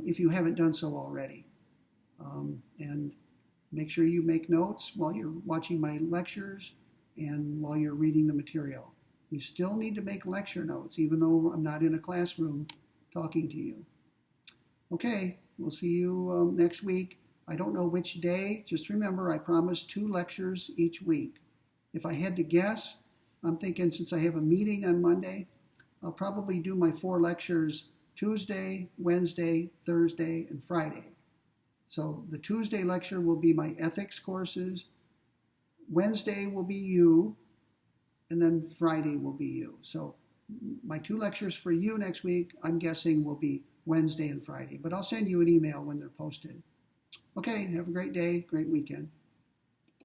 if you haven't done so already. And make sure you make notes while you're watching my lectures and while you're reading the material. You still need to make lecture notes, even though I'm not in a classroom talking to you. Okay, we'll see you next week. I don't know which day. Just remember, I promised 2 lectures each week. If I had to guess, I'm thinking since I have a meeting on Monday, I'll probably do my 4 lectures Tuesday, Wednesday, Thursday, and Friday. So the Tuesday lecture will be my ethics courses. Wednesday will be you, and then Friday will be you. So my 2 lectures for you next week, I'm guessing, will be Wednesday and Friday. But I'll send you an email when they're posted. Okay, have a great day, great weekend.